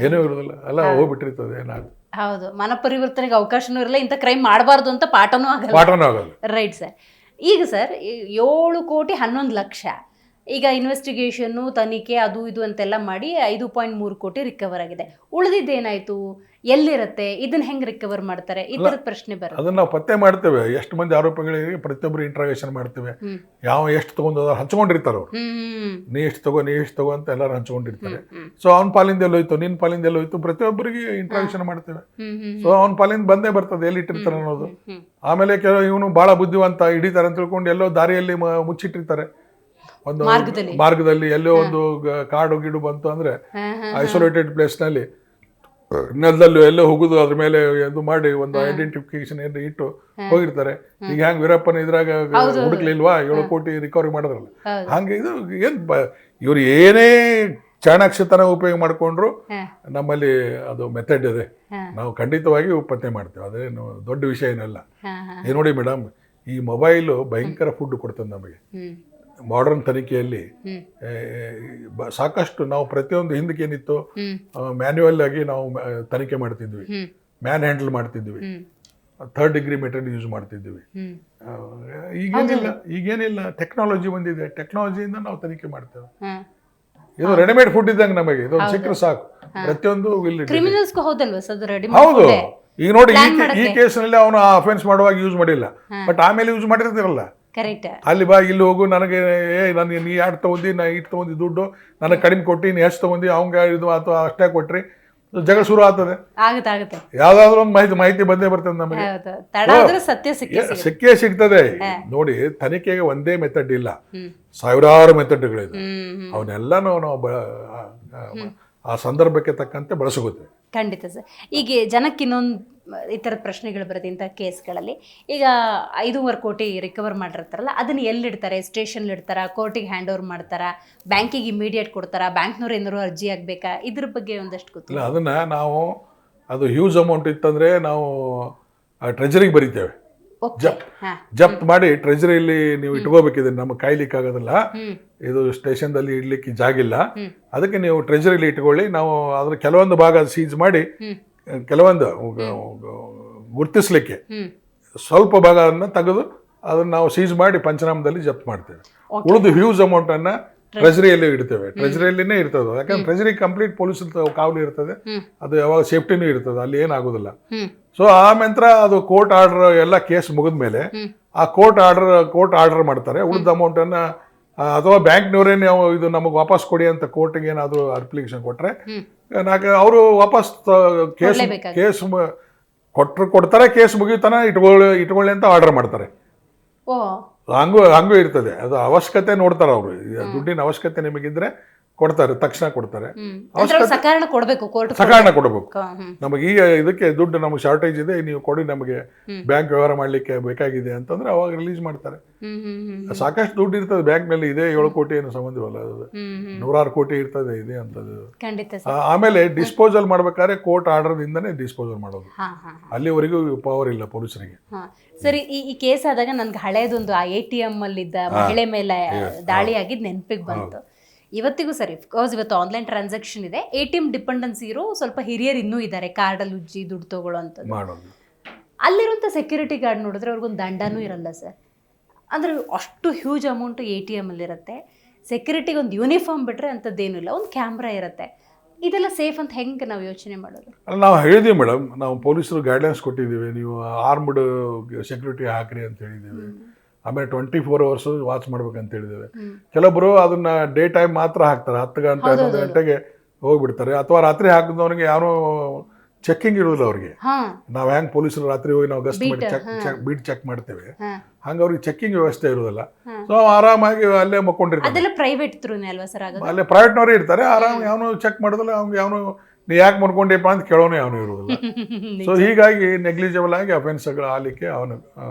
ಏನೂ ಇರೋದಿಲ್ಲ, ಎಲ್ಲ ಹೋಗ್ಬಿಟ್ಟಿರ್ತದೆ. ಏನಾದ್ರು ಹೌದು, ಮನ ಪರಿವರ್ತನೆಗೆ ಅವಕಾಶನೂ ಇರಲ್ಲ, ಇಂಥ ಕ್ರೈಮ್ ಮಾಡಬಾರ್ದು ಅಂತ ಪಾಠನೂ ಆಗಲ್ಲ. Right sir. ಈಗ ಸರ್ 7 ಕೋಟಿ 11 ಲಕ್ಷ ಈಗ ಇನ್ವೆಸ್ಟಿಗೇಷನ್ನು, ತನಿಖೆ, ಅದು ಇದು ಅಂತೆಲ್ಲ ಮಾಡಿ 5.3 ಕೋಟಿ ರಿಕವರ್ ಆಗಿದೆ. ಉಳಿದಿದ್ದೇನಾಯ್ತು? ಎಲ್ಲಿರುತ್ತೆ? ಇದನ್ನ ಹೆಂಗ್ ರಿಕವರ್ ಮಾಡ್ತಾರೆ? ಈ ಥರದ ಪ್ರಶ್ನೆ ಬರುತ್ತೆ. ಅದನ್ನ ನಾವು ಪತ್ತೆ ಮಾಡ್ತೇವೆ. ಎಷ್ಟು ಮಂದಿ ಆರೋಪಿಗಳಿಗೆ ಪ್ರತಿಯೊಬ್ಬರು ಇಂಟ್ರಾಗೇಷನ್ ಮಾಡ್ತೇವೆ. ಯಾವ ಎಷ್ಟು ತಗೊಂಡು ಹಂಚ್ಕೊಂಡಿರ್ತಾರೆ ಅವ್ರು. ನೀ ಎಷ್ಟು ತಗೋ ಅಂತ ಎಲ್ಲರೂ ಹಂಚ್ಕೊಂಡಿರ್ತಾರೆ. ಸೊ ಅವ್ನ ಪಾಲಿಂದ ಎಲ್ಲೋಯ್ತು, ನಿನ್ನ ಪಾಲಿಂದ ಎಲ್ಲೋಯ್ತು, ಪ್ರತಿಯೊಬ್ಬರಿಗೆ ಇಂಟ್ರಾಗೇಷನ್ ಮಾಡ್ತೇವೆ. ಸೊ ಅವ್ನ ಪಾಲಿಂದ ಬಂದೇ ಬರ್ತದೆ ಎಲ್ಲಿ ಇಟ್ಟಿರ್ತಾರೆ ಅನ್ನೋದು. ಆಮೇಲೆ ಕೆಲವು ಇವನು ಬಹಳ ಬುದ್ಧಿವಂತ, ಹಿಡಿತಾರೆ ಅಂತ ತಿಳ್ಕೊಂಡು ಎಲ್ಲೋ ದಾರಿಯಲ್ಲಿ ಮುಚ್ಚಿಟ್ಟಿರ್ತಾರೆ. ಒಂದು ಮಾರ್ಗದಲ್ಲಿ ಎಲ್ಲೋ ಒಂದು ಕಾಡು ಗಿಡು ಬಂತು ಅಂದ್ರೆ ಐಸೋಲೇಟೆಡ್ ಪ್ಲೇಸ್ ನಲ್ಲಿ ನೆಲದಲ್ಲೂ ಎಲ್ಲೋ ಹೋಗುದು, ಅದ್ರ ಮೇಲೆ ಇದು ಮಾಡಿ ಒಂದು ಐಡೆಂಟಿಫಿಕೇಶನ್ ಇಟ್ಟು ಹೋಗಿರ್ತಾರೆ. ಈಗ ಹ್ಯಾಂಗ ವೀರಪ್ಪನ ಇದ್ರಾಗ ಹುಡುಕ್ಲಿಲ್ವಾ 7 ಕೋಟಿ ರಿಕವರಿ ಮಾಡಿದ್ರಲ್ಲ, ಹಂಗೆ ಇದು ಏನ್ ಇವ್ರು ಏನೇ ಚಾಣಾಕ್ಷತನ ಉಪಯೋಗ ಮಾಡ್ಕೊಂಡ್ರು ನಮ್ಮಲ್ಲಿ ಅದು ಮೆಥಡ್ ಇದೆ. ನಾವು ಖಂಡಿತವಾಗಿ ಪತ್ತೆ ಮಾಡ್ತೇವೆ. ಅದೇನು ದೊಡ್ಡ ವಿಷಯ ಏನಲ್ಲ. ಈ ನೋಡಿ ಮೇಡಮ್, ಈ ಮೊಬೈಲು ಭಯಂಕರ ಫುಡ್ ಕೊಡ್ತದೆ ನಮಗೆ. ಮಾಡರ್ನ್ ತನಿಖೆಯಲ್ಲಿ ಸಾಕಷ್ಟು ನಾವು ಪ್ರತಿಯೊಂದು ಹಿಂದಕ್ಕೆ ಏನಿತ್ತು, ಮ್ಯಾನ್ಯುವಲ್ ಆಗಿ ನಾವು ತನಿಖೆ ಮಾಡ್ತಿದ್ವಿ, ಮ್ಯಾನ್ ಹ್ಯಾಂಡಲ್ ಮಾಡ್ತಿದ್ವಿ, 3rd ಡಿಗ್ರಿ ಮೆಥಡ್ ಯೂಸ್ ಮಾಡ್ತಿದ್ವಿ. ಈಗೇನಿಲ್ಲ, ಟೆಕ್ನಾಲಜಿ ಬಂದಿದೆ. ಟೆಕ್ನಾಲಜಿಯಿಂದ ನಾವು ತನಿಖೆ ಮಾಡ್ತೇವೆ. ಇದು ರೆಡಿಮೇಡ್ ಫುಡ್ ಇದ್ದಂಗೆ ನಮಗೆ. ಇದೊಂದು ಸಿಕ್ಕರೆ ಸಾಕು, ಪ್ರತಿಯೊಂದು ಹೌದು. ಈಗ ನೋಡಿ, ಈ ಕೇಸ್ನಲ್ಲಿ ಅವನು ಅಫೆನ್ಸ್ ಮಾಡುವಾಗ ಯೂಸ್ ಮಾಡಿಲ್ಲ, ಬಟ್ ಆಮೇಲೆ ಯೂಸ್ ಮಾಡಿರ್ತಿರಲ್ಲ. ಅಲ್ಲಿ ಬಾ, ಇಲ್ಲಿ ಹೋಗು, ನನಗೆ ನನಗೆ ನೀ ಯಾರು ತಗೊಂಡಿ, ನಾ ಇಟ್ಟು ತಗೊಂಡಿ ದುಡ್ಡು, ನನಗೆ ಕಡಿಮೆ ಕೊಟ್ಟು ನೀ ಎಷ್ಟು ತಗೊಂಡಿ, ಅವಂಗ ಇದು ಅಥವಾ ಅಷ್ಟೇ ಕೊಟ್ರಿ, ಜಗಳ ಶುರು ಆಗ್ತದೆ. ಯಾವ್ದಾದ್ರು ಒಂದು ಮಾಹಿತಿ ಬಂದೇ ಬರ್ತದೆ ನಮಗೆ, ಸಿಕ್ಕೇ ಸಿಗ್ತದೆ. ನೋಡಿ, ತನಿಖೆಗೆ ಒಂದೇ ಮೆಥಡ್ ಇಲ್ಲ, ಸಾವಿರಾರು ಮೆಥಡ್ಗಳಿದೆ. ಅವನ್ನೆಲ್ಲನೂ ನಾವು ಆ ಸಂದರ್ಭಕ್ಕೆ ತಕ್ಕಂತೆ ಬಳಸಬಹುದು. ಖಂಡಿತ ಸರ್. ಈಗ ಜನಕ್ಕೆ ಇನ್ನೊಂದು ಈ ಥರದ ಪ್ರಶ್ನೆಗಳು ಬರುತ್ತೆ ಇಂಥ ಕೇಸ್ಗಳಲ್ಲಿ. ಈಗ 5.5 ಕೋಟಿ ರಿಕವರ್ ಮಾಡಿರ್ತಾರಲ್ಲ, ಅದನ್ನು ಎಲ್ಲಿಡ್ತಾರೆ? ಸ್ಟೇಷನ್ ಇಡ್ತಾರ, ಕೋರ್ಟಿಗೆ ಹ್ಯಾಂಡ್ ಓವರ್ ಮಾಡ್ತಾರಾ, ಬ್ಯಾಂಕಿಗೆ ಇಮಿಡಿಯೇಟ್ ಕೊಡ್ತಾರಾ, ಬ್ಯಾಂಕ್ನವ್ರು ಏನಾದ್ರು ಅರ್ಜಿ ಆಗಬೇಕಾ? ಇದ್ರ ಬಗ್ಗೆ ಒಂದಷ್ಟು ಗೊತ್ತಿಲ್ಲ. ಅದನ್ನ ನಾವು, ಅದು ಹ್ಯೂಜ್ ಅಮೌಂಟ್ ಇತ್ತಂದ್ರೆ ನಾವು ಟ್ರೆಜರಿಗೆ ಬರೀತೇವೆ. ಜಪ್ತ್ ಮಾಡಿ ಟ್ರೆಜರಿಯಲ್ಲಿ ನೀವು ಇಟ್ಕೋಬೇಕಿದೆ. ನಮಗೆ ಕಾಯ್ಲಿಕ್ಕೆ ಆಗೋದಿಲ್ಲ, ಇದು ಸ್ಟೇಷನ್ದಲ್ಲಿ ಇಡ್ಲಿಕ್ಕೆ ಜಾಗಿಲ್ಲ, ಅದಕ್ಕೆ ನೀವು ಟ್ರೆಜರಿಲಿ ಇಟ್ಕೊಳ್ಳಿ. ನಾವು ಅದ್ರ ಕೆಲವೊಂದು ಭಾಗ ಸೀಜ್ ಮಾಡಿ, ಕೆಲವೊಂದು ಗುರ್ತಿಸ್ಲಿಕ್ಕೆ ಸ್ವಲ್ಪ ಭಾಗವನ್ನು ತೆಗೆದು ಅದನ್ನ ನಾವು ಸೀಜ್ ಮಾಡಿ ಪಂಚನಾಮದಲ್ಲಿ ಜಪ್ತ್ ಮಾಡ್ತೇವೆ. ಉಳಿದು ಹ್ಯೂಜ್ ಅಮೌಂಟ್ ಅನ್ನ ಟ್ರೆಜರಿಯಲ್ಲಿ ಇಡ್ತೇವೆ. ಟ್ರೆಜರಿಯಲ್ಲಿನೇ ಇರ್ತದೆ, ಯಾಕಂದ್ರೆ ಟ್ರೆಜರಿ ಕಂಪ್ಲೀಟ್ ಪೊಲೀಸ್ ಕಾವಲು ಇರ್ತದೆ, ಅದು ಯಾವಾಗ ಸೇಫ್ಟಿನೂ ಇರ್ತದೆ, ಅಲ್ಲಿ ಏನಾಗೋದಿಲ್ಲ. ಸೊ ಆ ನಂತರ ಅದು ಕೋರ್ಟ್ ಆರ್ಡರ್ ಎಲ್ಲ ಕೇಸ್ ಮುಗಿದ್ಮೇಲೆ ಆ ಕೋರ್ಟ್ ಆರ್ಡರ್ ಮಾಡ್ತಾರೆ. ಉಳಿದ ಅಮೌಂಟ್ ಅನ್ನ ಅಥವಾ ಬ್ಯಾಂಕ್ನವರೇ ನಾವು ಇದು ನಮಗೆ ವಾಪಸ್ ಕೊಡಿ ಅಂತ ಕೋರ್ಟ್ಗೆ ಏನಾದ್ರು ಅಪ್ಲಿಕೇಶನ್ ಕೊಟ್ರೆ ಅವರು ವಾಪಸ್ ಕೇಸ್ ಕೊಡ್ತಾರೆ. ಕೇಸ್ ಮುಗಿತಾನ ಇಟ್ಕೊಳ್ಳಿ ಅಂತ ಆರ್ಡರ್ ಮಾಡ್ತಾರೆ. ಹಂಗೂ ಇರ್ತದೆ. ಅದು ಅವಶ್ಯಕತೆ ನೋಡ್ತಾರೆ ಅವರು. ದುಡ್ಡಿನ ಅವಶ್ಯಕತೆ ನಿಮಗಿದ್ರೆ ಕೊಡ್ತಾರೆ, ತಕ್ಷಣ ಕೊಡ್ತಾರೆ. ಸಕಾರಣ ಕೊಡಬೇಕು. ನಮಗೆ ಈಗ ಇದಕ್ಕೆ ದುಡ್ಡು ನಮಗೆ ಶಾರ್ಟೇಜ್ ಇದೆ, ನೀವು ಕೊಡಿ, ನಮಗೆ ಬ್ಯಾಂಕ್ ವ್ಯವಹಾರ ಮಾಡ್ಲಿಕ್ಕೆ ಬೇಕಾಗಿದೆ ಅಂತಂದ್ರೆ ಅವಾಗ ರಿಲೀಸ್ ಮಾಡ್ತಾರೆ. ಸಾಕಷ್ಟು ದುಡ್ಡು ಇರ್ತದೆ ಬ್ಯಾಂಕ್ ನಲ್ಲಿ. ಇದೆ 7 ಕೋಟಿ ಏನು ಸಂಬಂಧವಲ್ಲ, ಅದು 100 ಕೋಟಿ ಇರ್ತದೆ ಇದೆ ಅಂತದ್ದು. ಆಮೇಲೆ ಡಿಸ್ಪೋಸಲ್ ಮಾಡ್ಬೇಕಾದ್ರೆ ಕೋರ್ಟ್ ಆರ್ಡರ್ ದಿಂದನೇ ಡಿಸ್ಪೋಸಲ್ ಮಾಡೋದು. ಅಲ್ಲಿವರೆಗೂ ಪವರ್ ಇಲ್ಲ ಪೊಲೀಸರಿಗೆ. ಸರಿ, ಈ ಕೇಸ್ ಆದಾಗ ನನ್ಗೆ ಹಳೇದೊಂದು ATM ಅಲ್ಲಿದ್ದ ಮಹಿಳೆ ಮೇಲೆ ದಾಳಿ ಆಗಿದ್ದು ನೆನಪಿಗೆ ಬಂತು. ಇವತ್ತಿಗೂ ಸರಿ, ಬಿಕಾಸ್ ಇವತ್ತು ಆನ್ಲೈನ್ ಟ್ರಾನ್ಸಾಕ್ಷನ್ ಇದೆ, ATM ಡಿಪೆಂಡೆನ್ಸಿ ಇರೋ ಸ್ವಲ್ಪ ಹಿರಿಯರು ಇನ್ನೂ ಇದ್ದಾರೆ, ಕಾರ್ಡಲ್ಲಿ ಉಜ್ಜಿ ದುಡ್ಡು ತಗೊಳ್ಳೋ ಅಂಥದ್ದು. ಅಲ್ಲಿರುವಂಥ ಸೆಕ್ಯೂರಿಟಿ ಗಾರ್ಡ್ ನೋಡಿದ್ರೆ ಅವ್ರಿಗೊಂದು ದಂಡನೂ ಇರಲ್ಲ ಸರ್. ಅಂದರೆ ಅಷ್ಟು ಹ್ಯೂಜ್ ಅಮೌಂಟು ATM ಅಲ್ಲಿರುತ್ತೆ. ಸೆಕ್ಯೂರಿಟಿಗೆ ಒಂದು ಯೂನಿಫಾರ್ಮ್ ಬಿಟ್ಟರೆ ಅಂಥದ್ದೇನೂ ಇಲ್ಲ, ಒಂದು ಕ್ಯಾಮ್ರಾ ಇರುತ್ತೆ. ಇದೆಲ್ಲ ಸೇಫ್ ಅಂತ ಹೆಂಗೆ ನಾವು ಯೋಚನೆ ಮಾಡೋದು? ನಾವು ಹೇಳಿದೀವಿ ಮೇಡಮ್, ನಾವು ಪೊಲೀಸರು ಗೈಡ್ಲೈನ್ಸ್ ಕೊಟ್ಟಿದ್ದೀವಿ, ನೀವು ಆರ್ಮ್ಡ್ ಸೆಕ್ಯೂರಿಟಿ ಹಾಕ್ರಿ ಅಂತ ಹೇಳಿದ್ದೀವಿ. ಆಮೇಲೆ 24 hours ವಾಚ್ ಮಾಡ್ಬೇಕಂತ ಹೇಳಿದ್ದೇವೆ. ಕೆಲವೊಬ್ರು ಅದನ್ನ ಡೇ ಟೈಮ್ ಮಾತ್ರ ಹಾಕ್ತಾರೆ, 10 ಗಂಟೆ 11 ಗಂಟೆಗೆ ಹೋಗ್ಬಿಡ್ತಾರೆ, ಅಥವಾ ರಾತ್ರಿ ಹಾಕಿದವನಿಗೆ ಯಾರೋ ಚೆಕ್ಕಿಂಗ್ ಇರೋದಿಲ್ಲ ಅವ್ರಿಗೆ. ನಾವ್ ಹೆಂಗ್ ಪೊಲೀಸರು ರಾತ್ರಿ ಹೋಗಿ ನಾವು ಗಸ್ಟ್ ಮಾಡಿ ಬೀಟ್ ಚೆಕ್ ಮಾಡ್ತೇವೆ, ಹಂಗ ಅವ್ರಿಗೆ ಚೆಕ್ಕಿಂಗ್ ವ್ಯವಸ್ಥೆ ಇರೋದಿಲ್ಲ. ಸೊ ಆರಾಮಾಗಿ ಅಲ್ಲೇ ಮಕ್ಕೊಂಡಿರ್ತಾರೆ. ಅಲ್ಲೇ ಪ್ರೈವೇಟ್ನವ್ರೇ ಇರ್ತಾರೆ, ಆರಾಮ್ ಯಾವನು ಚೆಕ್ ಮಾಡೋದಿಲ್ಲ, ಅವ್ನಿಗೆ ಯಾವನು ನೀ ಯಾಕೆ ಮರ್ಕೊಂಡಿಪ್ಪ ಅಂತ ಕೇಳೋನು ಯಾವನು ಇರೋದಿಲ್ಲ. ಸೊ ಹೀಗಾಗಿ ನೆಗ್ಲಿಜಿಬಲ್ ಆಗಿ ಅಫೆನ್ಸ್ಗಳು ಆಗ್ಲಿಕ್ಕೆ ಅವನು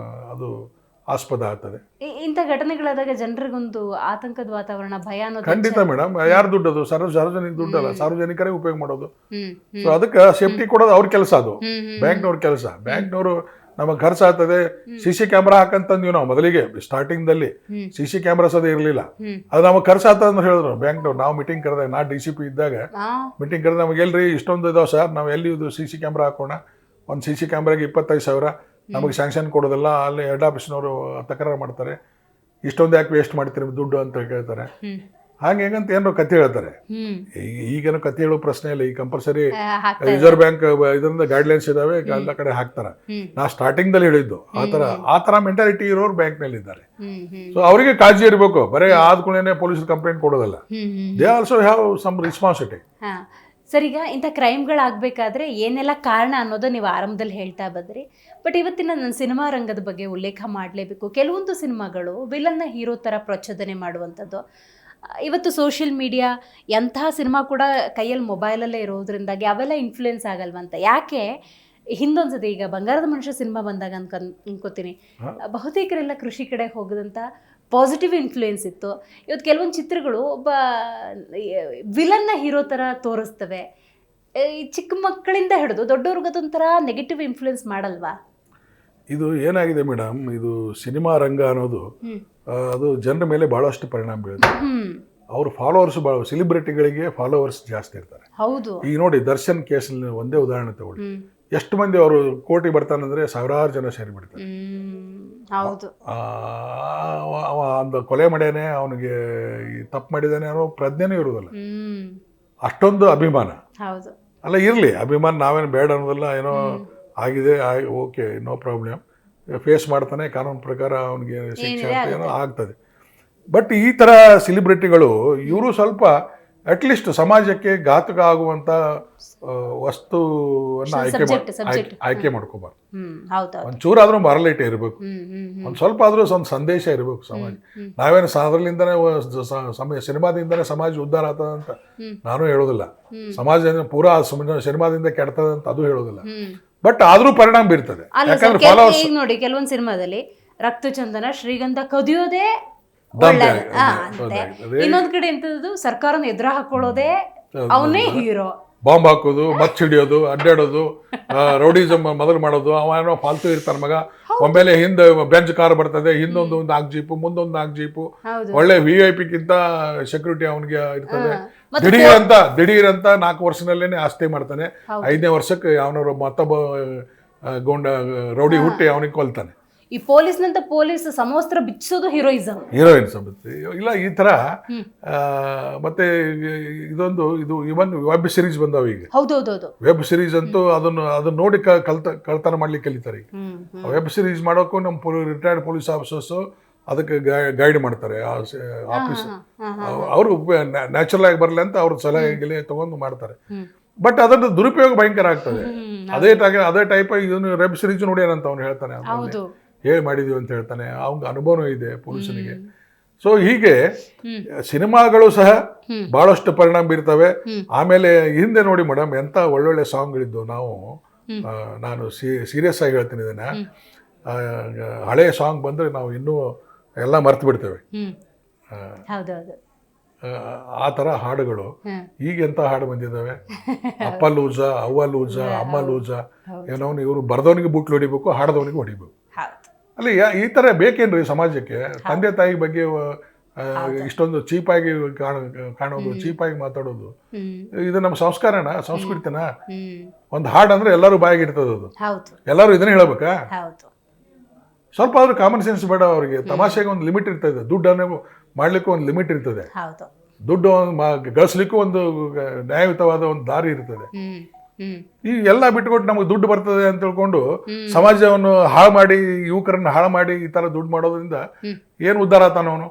ಅದು ಆಸ್ಪದ ಆಗ್ತದೆ. ಇಂಥ ಘಟನೆಗಳಾದಾಗ ಜನರಿಗೊಂದು ಆತಂಕದ ವಾತಾವರಣ, ಭಯ ಅನ್ನೋದು ಖಂಡಿತ ಮೇಡಮ್. ಯಾರು ದುಡ್ಡದು? ಸಾರ್ವಜನಿಕ ದುಡ್ಡಲ್ಲ, ಸಾರ್ವಜನಿಕರೇ ಉಪಯೋಗ ಮಾಡೋದು. ಸೊ ಅದಕ್ಕೆ ಸೇಫ್ಟಿ ಕೊಡೋದು ಅವ್ರ ಕೆಲಸ, ಅದು ಬ್ಯಾಂಕ್ನವ್ರ ಕೆಲಸ. ಬ್ಯಾಂಕ್ನವರು ನಮಗೆ ಖರ್ಚಾಗ್ತದೆ, CC ಕ್ಯಾಮ್ರಾ ಹಾಕಂತಂದ್ವಿ ನಾವು ಮೊದಲಿಗೆ ಸ್ಟಾರ್ಟಿಂಗ್ ದಲ್ಲಿ. CC ಕ್ಯಾಮ್ರಾಸ್ ಅದೇ ಇರಲಿಲ್ಲ, ಅದು ನಮಗೆ ಖರ್ಚಾಗ್ತದೆ ಅಂತ ಹೇಳಿದ್ರು ಬ್ಯಾಂಕ್ನವ್ರು. ನಾವು ಮೀಟಿಂಗ್ ಕರೆದಾಗ, ನಾ DCP ಇದ್ದಾಗ ಮೀಟಿಂಗ್ ಕರೆದ, ನಮಗೆ ಎಲ್ರಿ ಇಷ್ಟೊಂದು ಇದಾವೆ ಸರ್, ನಾವು ಎಲ್ಲಿ ಇದು CC ಕ್ಯಾಮ್ರಾ ಹಾಕೋಣ, ಒಂದು CC ಕ್ಯಾಮ್ರಾಗೆ 25,000 ನಮಗೆ ಸ್ಯಾಂಕ್ಷನ್ ಕೊಡೋದಿಲ್ಲ. ಅಲ್ಲಿ ಹೆಡ್ ಆಫೀಸ್ನವರು ತಕರಾರು ಮಾಡ್ತಾರೆ, ಇಷ್ಟೊಂದು ಯಾಕೆ ವೇಸ್ಟ್ ಮಾಡ್ತೀರಿ ದುಡ್ಡು ಅಂತ ಕೇಳ್ತಾರೆ. ಹಾಗೆ ಹೇಗಂತ ಏನೋ ಕತೆ ಹೇಳ್ತಾರೆ. ಈಗೇನೋ ಕತೆ ಹೇಳೋ ಪ್ರಶ್ನೆ ಇಲ್ಲ, ಈಗ ಕಂಪಲ್ಸರಿ ರಿಸರ್ವ್ ಬ್ಯಾಂಕ್ ಇದರಿಂದ ಗೈಡ್ಲೈನ್ಸ್ ಇದಾವೆ, ಎಲ್ಲ ಕಡೆ ಹಾಕ್ತಾರ. ನಾ ಸ್ಟಾರ್ಟಿಂಗ್ ದಲ್ಲಿ ಹೇಳಿದ್ದು ಆ ತರ ಮೆಂಟಾಲಿಟಿ ಇರೋರು ಬ್ಯಾಂಕ್ ನಲ್ಲಿ ಇದ್ದಾರೆ. ಸೊ ಅವರಿಗೆ ಕಾಳಜಿ ಇರಬೇಕು, ಬರೀ ಆದ್ಕೊಳ್ಳೇನೆ ಪೊಲೀಸ್ ಕಂಪ್ಲೇಂಟ್ ಕೊಡೋದಲ್ಲ. They also have some responsibility. Sir, ಈಗ ಇಂಥ ಕ್ರೈಮ್ಗಳಾಗಬೇಕಾದ್ರೆ ಏನೆಲ್ಲ ಕಾರಣ ಅನ್ನೋದು ನೀವು ಆರಂಭದಲ್ಲಿ ಹೇಳ್ತಾ ಬಂದ್ರಿ. ಬಟ್ ಇವತ್ತಿನ ನನ್ನ ಸಿನಿಮಾ ರಂಗದ ಬಗ್ಗೆ ಉಲ್ಲೇಖ ಮಾಡಲೇಬೇಕು. ಕೆಲವೊಂದು ಸಿನಿಮಾಗಳು ವಿಲನ್ನ ಹೀರೋ ಥರ ಪ್ರಚೋದನೆ ಮಾಡುವಂಥದ್ದು. ಇವತ್ತು ಸೋಷಿಯಲ್ ಮೀಡಿಯಾ, ಎಂತಹ ಸಿನಿಮಾ ಕೂಡ ಕೈಯಲ್ಲಿ ಮೊಬೈಲಲ್ಲೇ ಇರೋದ್ರಿಂದಾಗಿ ಅವೆಲ್ಲ ಇನ್ಫ್ಲೂಯೆನ್ಸ್ ಆಗಲ್ವಂತ. ಯಾಕೆ ಹಿಂದೊಂದ್ಸತಿ ಈಗ ಬಂಗಾರದ ಮನುಷ್ಯ ಸಿನಿಮಾ ಬಂದಾಗ ಅನ್ಕೋತೀನಿ, ಬಹುತೇಕರೆಲ್ಲ ಕೃಷಿ ಕಡೆ ಹೋಗದಂಥ ಪಾಸಿಟಿವ್ ಇನ್ಫ್ಲೂಯೆನ್ಸ್ ಇತ್ತು. ಇವತ್ತು ಕೆಲವೊಂದು ಚಿತ್ರಗಳು ಒಬ್ಬ ವಿಲನ್ನ ಹೀರೋ ಥರ ತೋರಿಸ್ತವೆ. ಚಿಕ್ಕ ಮಕ್ಕಳಿಂದ ಹಿಡಿದು ದೊಡ್ಡವ್ರಿಗದೊಂಥರ ನೆಗೆಟಿವ್ ಇನ್ಫ್ಲೂಯೆನ್ಸ್ ಮಾಡಲ್ವಾ? ಇದು ಏನಾಗಿದೆ ಮೇಡಮ್, ಇದು ಸಿನಿಮಾ ರಂಗ ಅನ್ನೋದು ಅದು ಜನರ ಮೇಲೆ ಬಹಳಷ್ಟು ಪರಿಣಾಮ ಬೀಳುತ್ತೆ. ಅವ್ರ ಫಾಲೋವರ್ಸ್ ಭಾಳ, ಸೆಲಿಬ್ರಿಟಿಗಳಿಗೆ ಫಾಲೋವರ್ಸ್ ಜಾಸ್ತಿ ಇರ್ತಾರೆ. ಹೌದು. ಈಗ ನೋಡಿ, ದರ್ಶನ್ ಕೇಸಲ್ಲಿ ಒಂದೇ ಉದಾಹರಣೆ ತಗೊಳ್ಳಿ, ಎಷ್ಟು ಮಂದಿ ಅವರು ಕೋರ್ಟಿಗೆ ಬರ್ತಾನಂದ್ರೆ ಸಾವಿರಾರು ಜನ ಸೇರಿಬಿಡ್ತಾರೆ. ಒಂದು ಕೊಲೆ ಮಾಡ್ಯಾನೆ, ಅವನಿಗೆ ತಪ್ಪು ಮಾಡಿದಾನೆ ಅನ್ನೋ ಪ್ರಜ್ಞೆನೂ ಇರೋದಿಲ್ಲ, ಅಷ್ಟೊಂದು ಅಭಿಮಾನ. ಅಲ್ಲ, ಇರಲಿ ಅಭಿಮಾನ, ನಾವೇನು ಬೇಡ ಅನ್ನೋದಿಲ್ಲ. ಏನೋ ಆಗಿದೆ, ಓಕೆ, ನೋ ಪ್ರಾಬ್ಲಮ್, ಫೇಸ್ ಮಾಡ್ತಾನೆ, ಕಾನೂನು ಪ್ರಕಾರ ಅವನಿಗೆ ಶಿಕ್ಷೆ ಏನೋ ಆಗ್ತದೆ. ಬಟ್ ಈ ಥರ ಸೆಲಿಬ್ರಿಟಿಗಳು ಇವರು ಸ್ವಲ್ಪ ಅಟ್ಲೀಸ್ಟ್ ಸಮಾಜಕ್ಕೆ ಘಾತಕ ಆಗುವಂಥ ವಸ್ತುವನ್ನು ಆಯ್ಕೆ ಮಾಡ್ಕೋಬಾರ್ದು. ಒಂಚೂರಾದ್ರೂ ಮಾರಲೈಟೇ ಇರಬೇಕು, ಒಂದು ಸ್ವಲ್ಪ ಆದ್ರೂ ಒಂದು ಸಂದೇಶ ಇರಬೇಕು ಸಮಾಜ. ನಾವೇನು ಅದರಲ್ಲಿಂದನೇ ಸಿನಿಮಾದಿಂದನೇ ಸಮಾಜ ಉದ್ಧಾರ ಆಗ್ತದ ಅಂತ ನಾನು ಹೇಳೋದಿಲ್ಲ, ಸಮಾಜ ಪೂರಾ ಸಿನಿಮಾದಿಂದ ಕೆಡ್ತದ ಅಂತ ಅದು ಹೇಳೋದಿಲ್ಲ. ಬಟ್ ಆದ್ರೂ ಪರಿಣಾಮ ಬೀರ್ತದೆ. ನೋಡಿ, ಕೆಲವೊಂದು ಸಿನಿಮಾದಲ್ಲಿ ರಕ್ತಚಂದನ, ಶ್ರೀಗಂಧ ಕದಿಯೋದೇ, ಇನ್ನೊಂದ್ ಕಡೆ ಎಂತದ್ದು ಸರ್ಕಾರನ ಎದುರು ಹಾಕೊಳ್ಳೋದೇ, ಅವನೇ ಹೀರೋ. ಬಾಂಬ್ ಹಾಕೋದು, ಮಚ್ಚ ಹಿಡಿಯೋದು, ಅಡ್ಡಾಡೋದು, ರೌಡಿಸಮ್ ಮೊದಲು ಮಾಡೋದು. ಅವನೋ ಫಾಲ್ತು ಇರ್ತಾನ ಮಗ. ಒಮ್ಮೆಲೆ ಹಿಂದೆ ಬೆಂಚ್ ಕಾರ್ ಬರ್ತದೆ, ಹಿಂದೊಂದು 4 ಜೀಪು, ಮುಂದೊಂದು 4 ಜೀಪು, ಒಳ್ಳೆ VIP ಗಿಂತ ಸೆಕ್ಯೂರಿಟಿ ಅವನಿಗೆ ಇರ್ತದೆ. ದಿಢೀರಂತ 4 ವರ್ಷದಲ್ಲೇನೆ ಆಸ್ತಿ ಮಾಡ್ತಾನೆ. 5ನೇ ವರ್ಷಕ್ಕೆ ಅವನವ್ರ ಮತ್ತೊಬ್ಬ ಗೌಂಡ ರೌಡಿ ಹುಟ್ಟಿ ಅವನಿಗೆ ಕೊಲ್ತಾನೆ. ಈ ಪೊಲೀಸ್ನಂತ ಪೊಲೀಸ್ ಸಮವಸ್ತ್ರ ಬಿಚ್ಚಿಸೋದು ಹೀರೋಯಿಸಮ್ ಇಲ್ಲ ಈ ತರ. ಮತ್ತೆ ಇದು ಇವನ್ ವೆಬ್ ಸಿರೀಸ್ ಬಂದಾವ ಈಗ. ಹೌದೌದು, ವೆಬ್ ಸಿರೀಸ್ ಅಂತೂ ಅದನ್ನ ನೋಡಿ ಕಳ್ತನ ಮಾಡ್ಲಿಕ್ಕೆ ಕಲಿತಾರೆ ಈಗ. ವೆಬ್ ಸಿರೀಸ್ ಮಾಡೋಕ್ಕೂ ನಮ್ಮ ರಿಟೈರ್ಡ್ ಪೊಲೀಸ್ ಆಫೀಸರ್ಸ್ ಅದಕ್ಕೆ ಗೈಡ್ ಮಾಡ್ತಾರೆ. ಆಫೀಸ್ ಅವರು ನ್ಯಾಚುರಲ್ ಆಗಿ ಬರಲಿ ಅಂತ ಅವ್ರ ಸಲಹೆ ತಗೊಂಡು ಮಾಡ್ತಾರೆ. ಬಟ್ ಅದರ ದುರುಪಯೋಗ ಭಯಂಕರ ಆಗ್ತದೆ. ಅದೇ ಟೈಪ್ ಇದನ್ನು ವೆಬ್ ಸಿರೀಸ್ ನೋಡಿ ಏನಂತ ಅವ್ನು ಹೇಳ್ತಾನೆ, ಹೇಳಿ ಮಾಡಿದೀವಿ ಅಂತ ಹೇಳ್ತಾನೆ. ಅವ್ನಿಗೆ ಅನುಭವನೂ ಇದೆ ಪೊಲೀಸನಿಗೆ. ಸೊ ಹೀಗೆ ಸಿನಿಮಾಗಳು ಸಹ ಬಹಳಷ್ಟು ಪರಿಣಾಮ ಬೀರ್ತವೆ. ಆಮೇಲೆ ಹಿಂದೆ ನೋಡಿ ಮೇಡಮ್, ಎಂತ ಒಳ್ಳೊಳ್ಳೆ ಸಾಂಗ್ಗಳಿದ್ದು. ನಾನು ಸೀರಿಯಸ್ ಆಗಿ ಹೇಳ್ತೀನಿ ಇದನ್ನ, ಹಳೆಯ ಸಾಂಗ್ ಬಂದ್ರೆ ನಾವು ಇನ್ನೂ ಎಲ್ಲ ಮರ್ತು ಬಿಡ್ತೇವೆ. ಆ ಥರ ಹಾಡುಗಳು ಈಗ ಎಂತ ಹಾಡು ಬಂದಿದ್ದಾವೆ. ಅಪ್ಪ ಲೂಜ, ಅವ್ವ ಲೂಜ, ಅಮ್ಮ ಲೂಜ, ಏನೋ ಇವರು ಬರ್ದವನಿಗೆ ಬುಟ್ಲು ಹೊಡಿಬೇಕು, ಹಾಡದವನಿಗೆ ಹೊಡಿಬೇಕು. ಅಲ್ಲಿ ಈ ಥರ ಬೇಕೇನ್ರಿ ಸಮಾಜಕ್ಕೆ? ತಂದೆ ತಾಯಿ ಬಗ್ಗೆ ಇಷ್ಟೊಂದು ಚೀಪಾಗಿ ಕಾಣೋದು, ಚೀಪಾಗಿ ಮಾತಾಡೋದು, ಇದು ನಮ್ಮ ಸಂಸ್ಕಾರನ, ಸಂಸ್ಕೃತಿನ? ಒಂದು ಹಾಡು ಅಂದ್ರೆ ಎಲ್ಲರೂ ಬಾಯಿಗೆ ಇರ್ತದದು, ಎಲ್ಲರೂ ಇದನ್ನ ಹೇಳ್ಬೇಕಾ? ಸ್ವಲ್ಪ ಆದ್ರೂ ಕಾಮನ್ ಸೆನ್ಸ್ ಬೇಡ ಅವ್ರಿಗೆ? ತಮಾಷೆಗೆ ಒಂದು ಲಿಮಿಟ್ ಇರ್ತದೆ, ದುಡ್ಡನ್ನು ಮಾಡ್ಲಿಕ್ಕೂ ಒಂದು ಲಿಮಿಟ್ ಇರ್ತದೆ, ದುಡ್ಡು ಗಳಿಸ್ಲಿಕ್ಕೂ ಒಂದು ನ್ಯಾಯಯುತವಾದ ಒಂದು ದಾರಿ ಇರ್ತದೆ. ಈ ಎಲ್ಲ ಬಿಟ್ಕೊಟ್ಟು ನಮಗೆ ದುಡ್ಡು ಬರ್ತದೆ ಅಂತ ತಿಳ್ಕೊಂಡು ಸಮಾಜವನ್ನು ಹಾಳು ಮಾಡಿ, ಯುವಕರನ್ನ ಹಾಳು ಮಾಡಿ ಈ ತರ ದುಡ್ಡು ಮಾಡೋದ್ರಿಂದ ಏನು ಉದ್ಧಾರ ಆತಾನ ಅವನು?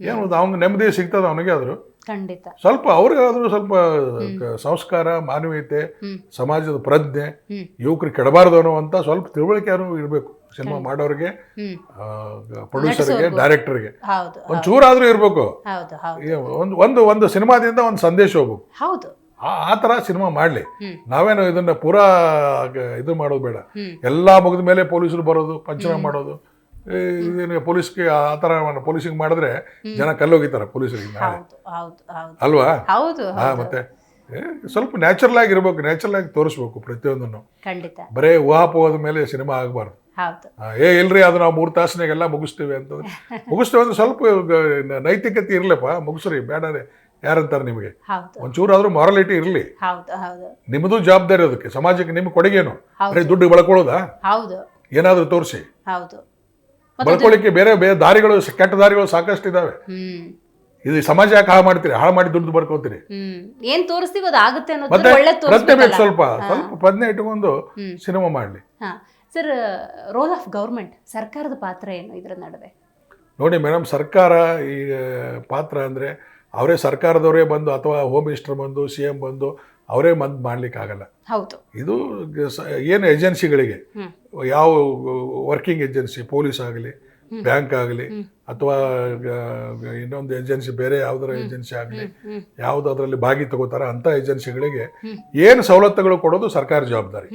ಏನು ಅವ್ನಿಗೆ ನೆಮ್ಮದಿ ಸಿಗ್ತದ ಅವನಿಗೆ? ಆದ್ರೂ ಖಂಡಿತ ಸ್ವಲ್ಪ ಅವ್ರಿಗಾದ್ರೂ ಸ್ವಲ್ಪ ಸಂಸ್ಕಾರ, ಮಾನವೀಯತೆ, ಸಮಾಜದ ಪ್ರಜ್ಞೆ, ಯುವಕರು ಕೆಡಬಾರ್ದು ಅನ್ನುವಂತ ಸ್ವಲ್ಪ ತಿಳುವಳಿಕೆ ಇರಬೇಕು ಸಿನಿಮಾ ಮಾಡೋರಿಗೆ, ಪ್ರೊಡ್ಯೂಸರ್ಗೆ, ಡೈರೆಕ್ಟರ್ಗೆ ಒಂಚೂರಾದ್ರೂ ಇರ್ಬೇಕು. ಒಂದು ಸಿನಿಮಾದಿಂದ ಒಂದು ಸಂದೇಶ ಹೋಗ್ಬೇಕು. ಆ ತರ ಸಿನಿಮಾ ಮಾಡ್ಲಿ. ನಾವೇನು ಇದನ್ನ ಪೂರಾ ಇದು ಮಾಡೋದು ಬೇಡ. ಎಲ್ಲಾ ಮುಗಿದ ಮೇಲೆ ಪೊಲೀಸರು ಬರೋದು, ಪಂಚನಾಮ ಮಾಡೋದು, ಇದೇನು ಪೊಲೀಸ್ಗೆ ಆ ತರ ಪೊಲೀಸಿಗೆ ಮಾಡಿದ್ರೆ ಜನ ಕಲ್ಲೋಗಿತಾರ ಪೊಲೀಸರಿಗೆ ನಾಳೆ, ಅಲ್ವಾ? ಮತ್ತೆ ಸ್ವಲ್ಪ ನ್ಯಾಚುರಲ್ ಆಗಿ ಇರ್ಬೇಕು, ನ್ಯಾಚುರಲ್ ಆಗಿ ತೋರಿಸ್ಬೇಕು ಪ್ರತಿಯೊಂದನ್ನು. ಬರೇ ಊಹಾಪೋಹದ ಮೇಲೆ ಸಿನಿಮಾ ಆಗಬಾರ್ದು. ಇಲ್ರಿ ಅದು ನಾವು 3 ತಾಸಿನಾಗೆಲ್ಲ ಮುಗಿಸ್ತೀವಿ ಅಂತಂದ್ರೆ ಮುಗಿಸ್ತೇವೆ ಸ್ವಲ್ಪ ನೈತಿಕತೆ ಇರ್ಲಪ್ಪ, ಮುಗಿಸ್ರಿ, ಬೇಡ ಯಾರಂತಾರೆ ನಿಮಗೆ? ಒಂಚೂರಾದ್ರೂ ಮಾರಾಲಿಟಿ ಇರ್ಲಿ. ನಿಮ್ಮದು ಜವಾಬ್ದಾರಿ ಅದಕ್ಕೆ, ಸಮಾಜಕ್ಕೆ ನಿಮ್ಮ ಕೊಡುಗೇನು? ಬರೀ ದುಡ್ಡು ಬಳಕೊಳ್ಳೋದಾ? ಏನಾದ್ರೂ ತೋರಿಸಿ. ಬಳಕೊಳ್ಳಿಕ್ಕೆ ಬೇರೆ ಬೇರೆ ದಾರಿಗಳು, ಕೆಟ್ಟ ದಾರಿಗಳು ಸಾಕಷ್ಟು ಇದಾವೆ. ಇದು ಸಮಾಜ ಯಾಕೆ ಹಾಳು ಮಾಡ್ತೀರಿ? ಹಾಳು ಮಾಡಿ ದುಡ್ಡು ಬರ್ಕೋತೀರಿ. ಏನ್ ತೋರಿಸ್ತೀವಿ ಅದು ಆಗುತ್ತೆ ಅನ್ನೋದು ಪ್ರಜ್ಞೆ ಬೇಕು, ಸ್ವಲ್ಪ ಪ್ರಜ್ಞೆ ಇಟ್ಕೊಂಡು ಸಿನಿಮಾ ಮಾಡ್ಲಿ. ಸರ್, ರೋಲ್ ಆಫ್ ಗವರ್ಮೆಂಟ್, ಸರ್ಕಾರದ ಪಾತ್ರ ಏನು ಇದರ ನಡುವೆ? ನೋಡಿ ಮೇಡಮ್, ಸರ್ಕಾರ ಈ ಪಾತ್ರ ಅಂದ್ರೆ ಅವರೇ ಸರ್ಕಾರದವರೇ ಬಂದು ಅಥವಾ ಹೋಮ್ ಮಿನಿಸ್ಟರ್ ಬಂದು CM ಬಂದು ಅವರೇ ಮಾಡ್ಲಿಕ್ಕೆ ಆಗಲ್ಲ. ಇದು ಏನು ಏಜೆನ್ಸಿಗಳಿಗೆ, ಯಾವ ವರ್ಕಿಂಗ್ ಏಜೆನ್ಸಿ, ಪೊಲೀಸ್ ಆಗಲಿ, ಬ್ಯಾಂಕ್ ಆಗಲಿ, ಅಥವಾ ಇನ್ನೊಂದು ಏಜೆನ್ಸಿ, ಬೇರೆ ಯಾವ್ದಾರ ಏಜೆನ್ಸಿ ಆಗಲಿ, ಯಾವ್ದು ಅದರಲ್ಲಿ ಭಾಗಿ ತಗೋತಾರ ಅಂತ ಏಜೆನ್ಸಿಗಳಿಗೆ ಏನು ಸವಲತ್ತುಗಳು ಕೊಡೋದು ಸರ್ಕಾರ ಜವಾಬ್ದಾರಿ,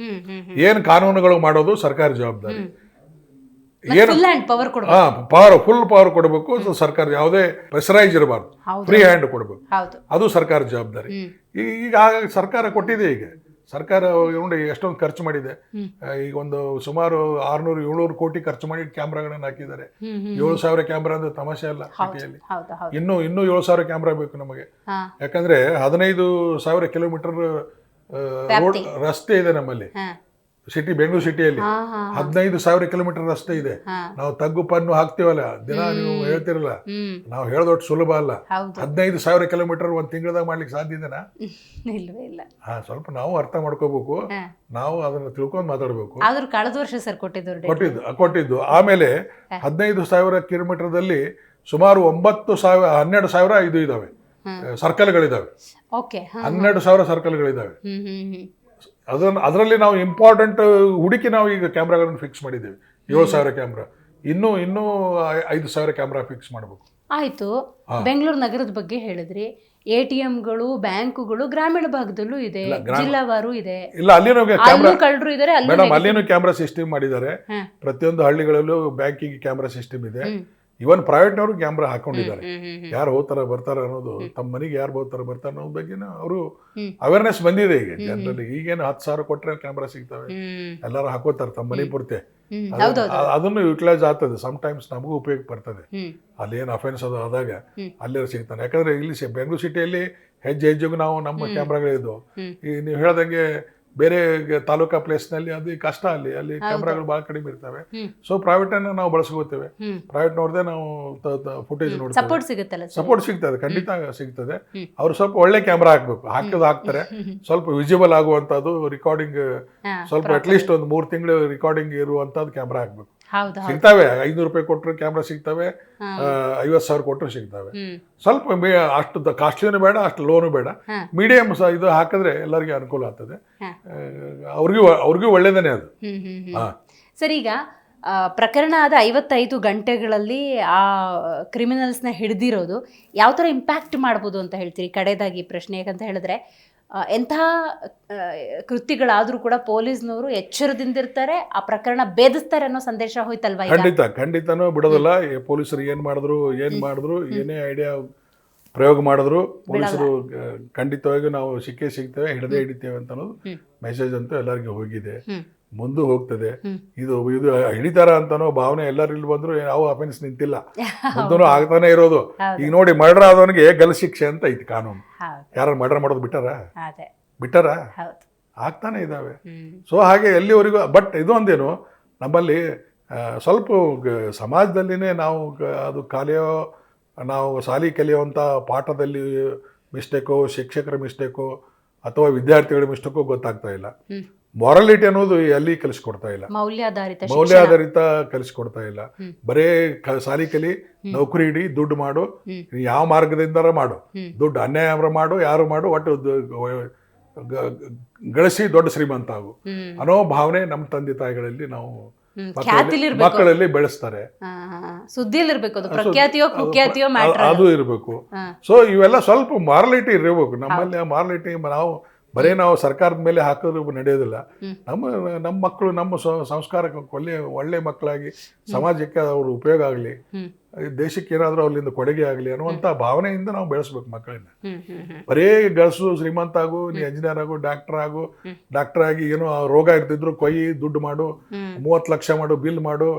ಏನು ಕಾನೂನುಗಳು ಮಾಡೋದು ಸರ್ಕಾರ ಜವಾಬ್ದಾರಿ, ಏನು ಫುಲ್ ಪವರ್ ಕೊಡಬೇಕು ಸರ್ಕಾರ. ಯಾವುದೇ ಪ್ರೆಷರೈಸ್ ಇರಬಾರ್ದು, ಫ್ರೀ ಹ್ಯಾಂಡ್ ಕೊಡಬೇಕು, ಅದು ಸರ್ಕಾರ ಜವಾಬ್ದಾರಿ. ಈಗ ಸರ್ಕಾರ ಕೊಟ್ಟಿದೆ. ಈಗ ಸರ್ಕಾರ ನೋಡಿ ಎಷ್ಟೊಂದು ಖರ್ಚು ಮಾಡಿದೆ. ಈಗ ಒಂದು ಸುಮಾರು 600-700 ಕೋಟಿ ಖರ್ಚು ಮಾಡಿ ಕ್ಯಾಮ್ರಾಗಳನ್ನ ಹಾಕಿದ್ದಾರೆ. 7,000 ಕ್ಯಾಮ್ರಾ ಅಂದ್ರೆ ತಮಾಷೆ ಅಲ್ಲ ಸಿಟಿಯಲ್ಲಿ. ಇನ್ನೂ 7,000 ಕ್ಯಾಮ್ರಾ ಬೇಕು ನಮಗೆ. ಯಾಕಂದ್ರೆ 15,000 ಕಿಲೋಮೀಟರ್ ರೋಡ್ ರಸ್ತೆ ಇದೆ ನಮ್ಮಲ್ಲಿ. ಸಿಟಿ, ಬೆಂಗಳೂರು ಸಿಟಿಯಲ್ಲಿ 15,000 ಕಿಲೋಮೀಟರ್ ರಸ್ತೆ ಇದೆ. ನಾವು ತಗ್ಗು ಪನ್ನು ಹಾಕ್ತಿವಲ್ಲ ದಿನ, ನೀವು ಹೇಳ್ತಿರಲ್ಲ, ನಾವು ಹೇಳೋದೊಟ್ಟು ಸುಲಭ ಅಲ್ಲ. 15,000 ಕಿಲೋಮೀಟರ್ ಒಂದ್ ತಿಂಗಳದಾಗ ಮಾಡ್ಲಿಕ್ಕೆ ಸಾಧ್ಯ ಇದೆನಾ? ಸ್ವಲ್ಪ ನಾವು ಅರ್ಥ ಮಾಡ್ಕೋಬೇಕು, ನಾವು ಅದನ್ನ ತಿಳ್ಕೊಂಡ್ ಮಾತಾಡ್ಬೇಕು. ಕಳೆದ ವರ್ಷ ಸರ್ ಕೊಟ್ಟಿದ್ದು. ಆಮೇಲೆ 15,000 ಕಿಲೋಮೀಟರ್ದಲ್ಲಿ ಸುಮಾರು 12,000 ಇದು ಇದಾವೆ, ಸರ್ಕಲ್ಗಳಿದಾವೆ. 12,000 ಸರ್ಕಲ್ಗಳಿದಾವೆ. ಅದರಲ್ಲಿ ನಾವು ಇಂಪಾರ್ಟೆಂಟ್ ಹುಡುಕಿ ನಾವು ಈಗ ಕ್ಯಾಮ್ರಾಗಳನ್ನು ಫಿಕ್ಸ್ ಮಾಡಿದ್ದೇವೆ. 7,000 ಕ್ಯಾಮ್ರಾ, ಇನ್ನೂ 5,000 ಕ್ಯಾಮ್ರಾ ಫಿಕ್ಸ್ ಮಾಡಬೇಕು. ಆಯ್ತು. ಬೆಂಗಳೂರು ನಗರದ ಬಗ್ಗೆ ಹೇಳಿದ್ರಿ. ATMಗಳು, ಬ್ಯಾಂಕುಗಳು ಗ್ರಾಮೀಣ ಭಾಗದಲ್ಲೂ ಇದೆ, ಜಿಲ್ಲಾವಾರು ಇದೆ. ಇಲ್ಲ, ಅಲ್ಲಿನೂ ಕಳ್ಳರು ಇದ್ದಾರೆ. ಅಲ್ಲಿನೂ ಕ್ಯಾಮ್ರಾ ಸಿಸ್ಟಮ್ ಮಾಡಿದ್ದಾರೆ. ಪ್ರತಿಯೊಂದು ಹಳ್ಳಿಗಳಲ್ಲೂ ಬ್ಯಾಂಕಿಂಗ್ ಕ್ಯಾಮ್ರಾ ಸಿಸ್ಟಮ್ ಇದೆ. ಇವನ್ ಪ್ರೈವೇಟ್ನವರು ಕ್ಯಾಮ್ರಾ ಹಾಕೊಂಡಿದ್ದಾರೆ. ಯಾರು ಹೋಗ್ತಾರ ಬರ್ತಾರ ಅನ್ನೋದು, ತಮ್ಮ ಮನೆಗೆ ಯಾರು ಹೋಗ್ತಾರ ಬರ್ತಾರ ಅನ್ನೋದ್ ಬಗ್ಗೆ ಅವರು ಅವೇರ್ನೆಸ್ ಬಂದಿದೆ ಈಗ ಜನರಲ್ಲಿ. ಈಗೇನು 10,000 ಕೊಟ್ರೆ ಕ್ಯಾಮ್ರಾ ಸಿಗ್ತವೆ, ಎಲ್ಲಾರು ಹಾಕೋತಾರ ತಮ್ಮ ಮನೆ ಪೂರ್ತಿ. ಅದನ್ನು ಯುಟಿಲೈಸ್ ಆಗ್ತದೆ. ಸಮ್ಟೈಮ್ಸ್ ನಮಗೂ ಉಪಯೋಗ ಬರ್ತದೆ. ಅಲ್ಲಿ ಏನು ಅಫೆನ್ಸ್ ಅದು ಆದಾಗ ಅಲ್ಲೇ ಸಿಗ್ತಾನೆ. ಯಾಕಂದ್ರೆ ಇಲ್ಲಿ ಬೆಂಗಳೂರು ಸಿಟಿಯಲ್ಲಿ ಹೆಜ್ಜೆಗೂ ನಾವು ನಮ್ಮ ಕ್ಯಾಮ್ರಾಗಳಿದ್ದು. ಈಗ ನೀವು ಹೇಳ್ದಂಗೆ ಬೇರೆ ತಾಲೂಕಾ ಪ್ಲೇಸ್ನಲ್ಲಿ ಅದು ಕಷ್ಟ. ಅಲ್ಲಿ ಕ್ಯಾಮ್ರಾಗಳು ಬಹಳ ಕಡಿಮೆ ಇರ್ತವೆ. ಸೊ ಪ್ರೈವೇಟ್ ಅನ್ನ ನಾವು ಬಳಸ್ಕೋತೇವೆ. ಪ್ರೈವೇಟ್ ನೋಡದೆ ನಾವು ಫುಟೇಜ್ ನೋಡ್ತೇವೆ. ಸಪೋರ್ಟ್ ಸಿಗ್ತದೆ, ಖಂಡಿತ ಸಿಗ್ತದೆ. ಅವ್ರು ಸ್ವಲ್ಪ ಒಳ್ಳೆ ಕ್ಯಾಮ್ರಾ ಹಾಕ್ಬೇಕು. ಹಾಕ್ತಾರೆ, ಸ್ವಲ್ಪ ವಿಸಿಬಲ್ ಆಗುವಂತದ್ದು ರಿಕಾರ್ಡಿಂಗ್, ಸ್ವಲ್ಪ ಅಟ್ಲೀಸ್ಟ್ ಒಂದು 3 ತಿಂಗಳು ರಿಕಾರ್ಡಿಂಗ್ ಇರುವಂತದ್ದು ಕ್ಯಾಮ್ರಾ ಹಾಕ್ಬೇಕು. ಸಿಗ್ತವೆ. 500 ರೂಪಾಯಿ ಕೊಟ್ಟರೆ ಕ್ಯಾಮ್ರಾ ಸಿಗ್ತವೆ, 50,000 ಕೊಟ್ಟರು ಸಿಗ್ತವೆ. ಸ್ವಲ್ಪ ಅಷ್ಟು ಕಾಸ್ಟ್ಲಿನೂ ಬೇಡ, ಅಷ್ಟು ಲೋನು ಬೇಡ, ಮೀಡಿಯಂ ಇದು ಹಾಕಿದ್ರೆ ಎಲ್ಲರಿಗೂ ಅನುಕೂಲ ಆಗ್ತದೆ. ಅವ್ರಿಗೂ ಒಳ್ಳೇದೇನೆ ಅದು. ಸರ್, ಈಗ ಪ್ರಕರಣ ಆದ 55 ಗಂಟೆಗಳಲ್ಲಿ ಆ ಕ್ರಿಮಿನಲ್ಸ್ನ ಹಿಡಿದಿರೋದು ಯಾವ ಥರ ಇಂಪ್ಯಾಕ್ಟ್ ಮಾಡ್ಬೋದು ಅಂತ ಹೇಳ್ತೀರಿ? ಕಡೆದಾಗಿ ಪ್ರಶ್ನೆ, ಯಾಕಂತ ಹೇಳಿದ್ರೆ ಎಂಥ ಕೃತ್ಯಗಳಾದ್ರೂ ಕೂಡ ಪೊಲೀಸ್ನವರು ಎಚ್ಚರದಿಂದಿರ್ತಾರೆ, ಆ ಪ್ರಕರಣ ಭೇದಿಸ್ತಾರೆ ಅನ್ನೋ ಸಂದೇಶ ಹೋಯ್ತಲ್ವಾ? ಖಂಡಿತನೂ ಬಿಡೋದಿಲ್ಲ. ಪೊಲೀಸರು ಏನ್ ಮಾಡಿದ್ರು ಏನೇ ಐಡಿಯಾ ಪ್ರಯೋಗ ಮಾಡಿದ್ರು ಪೊಲೀಸರು ಖಂಡಿತವಾಗಿ ನಾವು ಸಿಗ್ತೇವೆ, ಹಿಡಿತೇವೆ ಅಂತ ಅನ್ನೋದು ಮೆಸೇಜ್ ಅಂತೂ ಎಲ್ಲರಿಗೂ ಹೋಗಿದೆ, ಮುಂದೆ ಹೋಗ್ತದೆ. ಇದು ಹಿಡಿತಾರ ಅಂತನೋ ಭಾವನೆ ಎಲ್ಲರಿಲ್ಲಿ ಬಂದ್ರು ಯಾವ ಅಫೆನ್ಸ್ ನಿಂತಿಲ್ಲ, ಮುಂದೂ ಆಗ್ತಾನೆ ಇರೋದು. ಈಗ ನೋಡಿ, ಮರ್ಡರ್ ಆದವನಿಗೆ ಗಲ್ ಶಿಕ್ಷೆ ಅಂತ ಐತಿ ಕಾನೂನು. ಯಾರು ಮರ್ಡರ್ ಮಾಡೋದು ಬಿಟ್ಟಾರ ಆಗ್ತಾನೆ ಇದಾವೆ. ಸೊ ಹಾಗೆ ಎಲ್ಲಿವರೆಗೂ. ಬಟ್ ಇದೊಂದೇನು, ನಮ್ಮಲ್ಲಿ ಸ್ವಲ್ಪ ಸಮಾಜದಲ್ಲಿನೇ ನಾವು ಅದು ನಾವು ಶಾಲೆ ಕಲಿಯುವಂಥ ಪಾಠದಲ್ಲಿ ಮಿಸ್ಟೇಕೋ, ಶಿಕ್ಷಕರ ಮಿಸ್ಟೇಕೋ, ಅಥವಾ ವಿದ್ಯಾರ್ಥಿಗಳ ಇಷ್ಟಕ್ಕೂ ಗೊತ್ತಾಗ್ತಾ ಇಲ್ಲ. ಮಾರಲಿಟಿ ಅನ್ನೋದು ಎಲ್ಲಿ ಕಲಿಸ್ಕೊಡ್ತಾ ಇಲ್ಲ, ಮೌಲ್ಯಾಧಾರಿತ ಕಲಿಸ್ಕೊಡ್ತಾ ಇಲ್ಲ. ಬರೇ ಸಾಲಿ ಕಲಿ, ನೌಕರಿ ಹಿಡಿ, ದುಡ್ಡು ಮಾಡು, ಯಾವ ಮಾರ್ಗದಿಂದಾರ ಮಾಡು, ದುಡ್ಡು ಅನ್ಯಾಯ ಮಾಡು, ಯಾರು ಮಾಡು, ಒಟ್ಟು ಗಳಿಸಿ ದೊಡ್ಡ ಶ್ರೀಮಂತ ಆಗು ಅನ್ನೋ ಭಾವನೆ ನಮ್ಮ ತಂದೆ ತಾಯಿಗಳಲ್ಲಿ ನಾವು ಮಕ್ಕಳಲ್ಲಿ ಬೆಳೆಸ್ತಾರೆ. ಅದು ಇರಬೇಕು. ಸೊ ಇವೆಲ್ಲ ಸ್ವಲ್ಪ ಮಾರಲಿಟಿ ಇರಬೇಕು ನಮ್ಮಲ್ಲಿ. ಮಾರಲಿಟಿ ನಾವು ಸರ್ಕಾರದ ಮೇಲೆ ಹಾಕೋದು ನಡೆಯೋದಿಲ್ಲ. ನಮ್ಮ ಮಕ್ಕಳು ನಮ್ಮ ಸಂಸ್ಕಾರಕ್ಕೆ ಒಳ್ಳೆ ಮಕ್ಕಳಾಗಿ ಸಮಾಜಕ್ಕೆ ಅವ್ರ ಉಪಯೋಗ ಆಗಲಿ, ದೇಶಕ್ಕೆ ಏನಾದರೂ ಅಲ್ಲಿಂದ ಕೊಡುಗೆ ಆಗಲಿ ಅನ್ನುವಂಥ ಭಾವನೆಯಿಂದ ನಾವು ಬೆಳೆಸ್ಬೇಕು ಮಕ್ಕಳನ್ನ. ಬರೇ ಗಳಿಸು, ಶ್ರೀಮಂತ ಆಗು, ನೀ ಇಂಜಿನಿಯರ್ ಆಗು, ಡಾಕ್ಟರ್ ಆಗಿ ಏನೋ ರೋಗ ಇರ್ತಿದ್ರು ಕೊಯ್ಯಿ, ದುಡ್ಡು ಮಾಡು, 30 ಲಕ್ಷ ಮಾಡು, ಬಿಲ್ ಮಾಡು,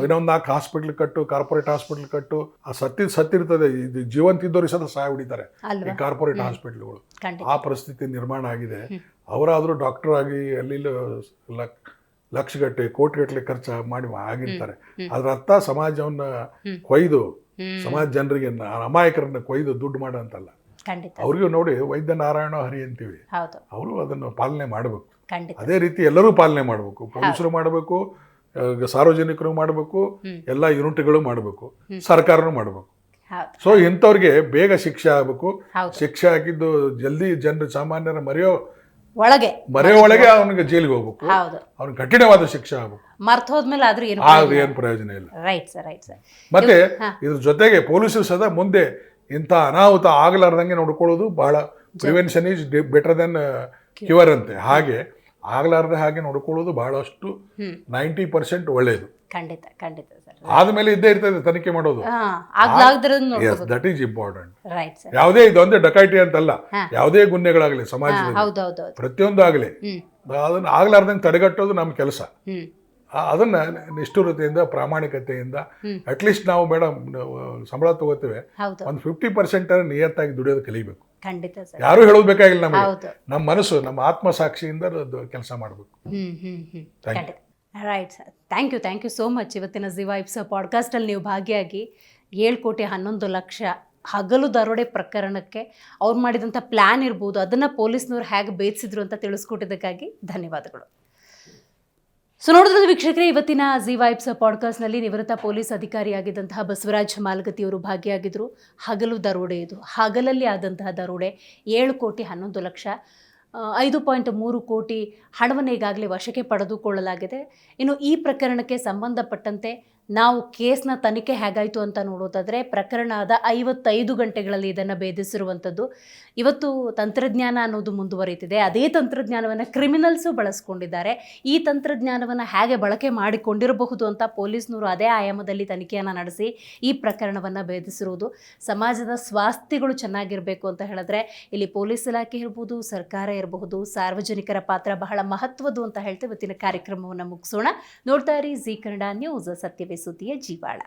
ಇನ್ನೊಂದು 4 ಹಾಸ್ಪಿಟ್ಲ್ ಕಟ್ಟು, ಕಾರ್ಪೊರೇಟ್ ಹಾಸ್ಪಿಟ್ಲ್ ಕಟ್ಟು. ಆ ಸತ್ತಿರ್ತದೆ, ಇದು ಜೀವಂತ ಇದ್ದವ್ರಿಗೆ ಸಹ ಸಹಾಯ ಹೊಡಿತಾರೆ ಈ ಕಾರ್ಪೊರೇಟ್ ಹಾಸ್ಪಿಟ್ಲ್ಗಳು. ಆ ಪರಿಸ್ಥಿತಿ ನಿರ್ಮಾಣ ಆಗಿದೆ. ಅವರಾದರೂ ಡಾಕ್ಟರ್ ಆಗಿ ಅಲ್ಲಿ ಲಕ್ಷಗಟ್ಟಲೆ ಕೋಟಿಗಟ್ಟಲೆ ಖರ್ಚು ಮಾಡಿ ಆಗಿರ್ತಾರೆ. ಅದ್ರ ಅರ್ಥ ಸಮಾಜವನ್ನ ಕೊಯ್ದು, ಸಮಾಜ ಜನರಿಗೆ ಅಮಾಯಕರನ್ನ ಕೊಯ್ದು ದುಡ್ಡು ಮಾಡೋ ಅಂತಲ್ಲ. ಅವ್ರಿಗೂ ನೋಡಿ ವೈದ್ಯ ನಾರಾಯಣ ಹರಿ ಅಂತೀವಿ, ಅವರು ಅದನ್ನು ಪಾಲನೆ ಮಾಡಬೇಕು. ಅದೇ ರೀತಿ ಎಲ್ಲರೂ ಪಾಲನೆ ಮಾಡಬೇಕು. ಪೊಲೀಸರು ಮಾಡಬೇಕು, ಸಾರ್ವಜನಿಕರು ಮಾಡಬೇಕು, ಎಲ್ಲ ಯೂನಿಟ್ಗಳು ಮಾಡಬೇಕು, ಸರ್ಕಾರನೂ ಮಾಡಬೇಕು. ಸೊ ಇಂಥವ್ರಿಗೆ ಬೇಗ ಶಿಕ್ಷೆ ಆಗಬೇಕು. ಶಿಕ್ಷೆ ಹಾಕಿದ್ದು ಜಲ್ದಿ ಜನರು ಸಾಮಾನ್ಯರ ಒಳಗೆ ಅವನಿಗೆ ಜೈಲಿಗೆ ಹೋಗ್ಬೇಕು. ಅವ್ನಿಗೆ ಕಠಿಣವಾದ ಶಿಕ್ಷೆ ಆಗ್ಬೇಕು. ಮರ್ತೋದ್ಮೇಲೆ ಏನು ಪ್ರಯೋಜನ ಇಲ್ಲ. ಮತ್ತೆ ಇದ್ರ ಜೊತೆಗೆ ಪೊಲೀಸರು ಸದಾ ಮುಂದೆ ಇಂಥ ಅನಾಹುತ ಆಗಲಾರ್ದಂಗೆ ನೋಡ್ಕೊಳ್ಳೋದು ಬಹಳ, prevention is better then cure ಅಂತೆ. ಹಾಗೆ ಆಗಲಾರ್ದೆ ಹಾಗೆ ನೋಡ್ಕೊಳ್ಳೋದು ಬಹಳಷ್ಟು 90% ಒಳ್ಳೆಯದು. ಖಂಡಿತ ಖಂಡಿತ ಸರ್. ಆದ್ಮೇಲೆ ಇದ್ದೇ ಇರ್ತದೆ ತನಿಖೆ ಮಾಡೋದು. That is important. ಯಾವುದೇ ಇದೊಂದೇ ಡಕಾಯಿಟಿ ಅಂತಲ್ಲ, ಯಾವುದೇ ಗುನ್ನೆಗಳಾಗಲಿ ಸಮಾಜದಲ್ಲಿ ಪ್ರತಿಯೊಂದು ಆಗಲಿ ಅದನ್ನ ಆಗ್ಲಾರ್ದಂಗೆ ತಡೆಗಟ್ಟೋದು ನಮ್ಮ ಕೆಲಸ. ಅದನ್ನ ನಿಷ್ಠುರತೆಯಿಂದ, ಪ್ರಾಮಾಣಿಕತೆಯಿಂದ, ಅಟ್ಲೀಸ್ಟ್ ನಾವು ಮೇಡಮ್ ಸಂಬಳ ತಗೋತೇವೆ, ಒಂದು 50% ನಿಯತ್ತಾಗಿ ದುಡಿಯೋದು ಕಲಿಬೇಕು. ಯಾರು ಹೇಳೋದು ಬೇಕಾಗಿಲ್ಲ ನಮಗೆ. ನಮ್ಮ ಮನಸ್ಸು, ನಮ್ಮ ಆತ್ಮಸಾಕ್ಷಿಯಿಂದ ಕೆಲಸ ಮಾಡಬೇಕು. Right sir, thank you so much. ಇವತ್ತಿನ ಜಿ ವೈಬ್ಸ್ ಪಾಡ್ಕಾಸ್ಟಲ್ಲಿ ನೀವು ಭಾಗಿಯಾಗಿ 7,11,00,000 ಹಗಲು ದರೋಡೆ ಪ್ರಕರಣಕ್ಕೆ ಅವ್ರು ಮಾಡಿದಂಥ ಪ್ಲ್ಯಾನ್ ಇರ್ಬೋದು, ಅದನ್ನು ಪೊಲೀಸ್ನವ್ರು ಹೇಗೆ ಭೇದಿಸಿದ್ರು ಅಂತ ತಿಳಿಸ್ಕೊಟ್ಟಿದ್ದಕ್ಕಾಗಿ ಧನ್ಯವಾದಗಳು. ಸೊ ನೋಡಿದ್ರೆ ವೀಕ್ಷಕರೇ, ಇವತ್ತಿನ ಜಿ ವೈಬ್ಸ್ ಪಾಡ್ಕಾಸ್ಟ್ನಲ್ಲಿ ನಿವೃತ್ತ ಪೊಲೀಸ್ ಅಧಿಕಾರಿಯಾಗಿದ್ದಂತಹ ಬಸವರಾಜ್ ಮಾಲ್ಗತಿಯವರು ಭಾಗಿಯಾಗಿದ್ದರು. ಹಗಲು ದರೋಡೆ, ಇದು ಹಗಲಲ್ಲಿ ಆದಂತಹ ದರೋಡೆ. 7,11,00,000, 5.3 ಕೋಟಿ ಹಣವನ್ನು ಈಗಾಗಲೇ ವಶಕ್ಕೆ ಪಡೆದುಕೊಳ್ಳಲಾಗಿದೆ. ಇನ್ನು ಈ ಪ್ರಕರಣಕ್ಕೆ ಸಂಬಂಧಪಟ್ಟಂತೆ ನಾವು ಕೇಸ್ನ ತನಿಖೆ ಹೇಗಾಯಿತು ಅಂತ ನೋಡೋದಾದರೆ, ಪ್ರಕರಣ ಆದ 55 ಗಂಟೆಗಳಲ್ಲಿ ಇದನ್ನು ಭೇದಿಸಿರುವಂಥದ್ದು. ಇವತ್ತು ತಂತ್ರಜ್ಞಾನ ಅನ್ನೋದು ಮುಂದುವರಿತಿದೆ. ಅದೇ ತಂತ್ರಜ್ಞಾನವನ್ನು ಕ್ರಿಮಿನಲ್ಸು ಬಳಸ್ಕೊಂಡಿದ್ದಾರೆ. ಈ ತಂತ್ರಜ್ಞಾನವನ್ನು ಹೇಗೆ ಬಳಕೆ ಮಾಡಿಕೊಂಡಿರಬಹುದು ಅಂತ ಪೊಲೀಸ್ನವರು ಅದೇ ಆಯಾಮದಲ್ಲಿ ತನಿಖೆಯನ್ನು ನಡೆಸಿ ಈ ಪ್ರಕರಣವನ್ನು ಭೇದಿಸಿರುವುದು. ಸಮಾಜದ ಸ್ವಾಸ್ಥ್ಯಗಳು ಚೆನ್ನಾಗಿರಬೇಕು ಅಂತ ಹೇಳಿದ್ರೆ ಇಲ್ಲಿ ಪೊಲೀಸ್ ಇಲಾಖೆ ಇರ್ಬೋದು, ಸರ್ಕಾರ ಇರಬಹುದು, ಸಾರ್ವಜನಿಕರ ಪಾತ್ರ ಬಹಳ ಮಹತ್ವದ್ದು ಅಂತ ಹೇಳ್ತಾ ಇವತ್ತಿನ ಕಾರ್ಯಕ್ರಮವನ್ನು ಮುಗಿಸೋಣ. ನೋಡ್ತಾ ಇರಿ ಜಿ ಕನ್ನಡ ನ್ಯೂಸ್, ಸತ್ಯವೇ ಸುದ್ದಿಯ ಜೀವಾಳ.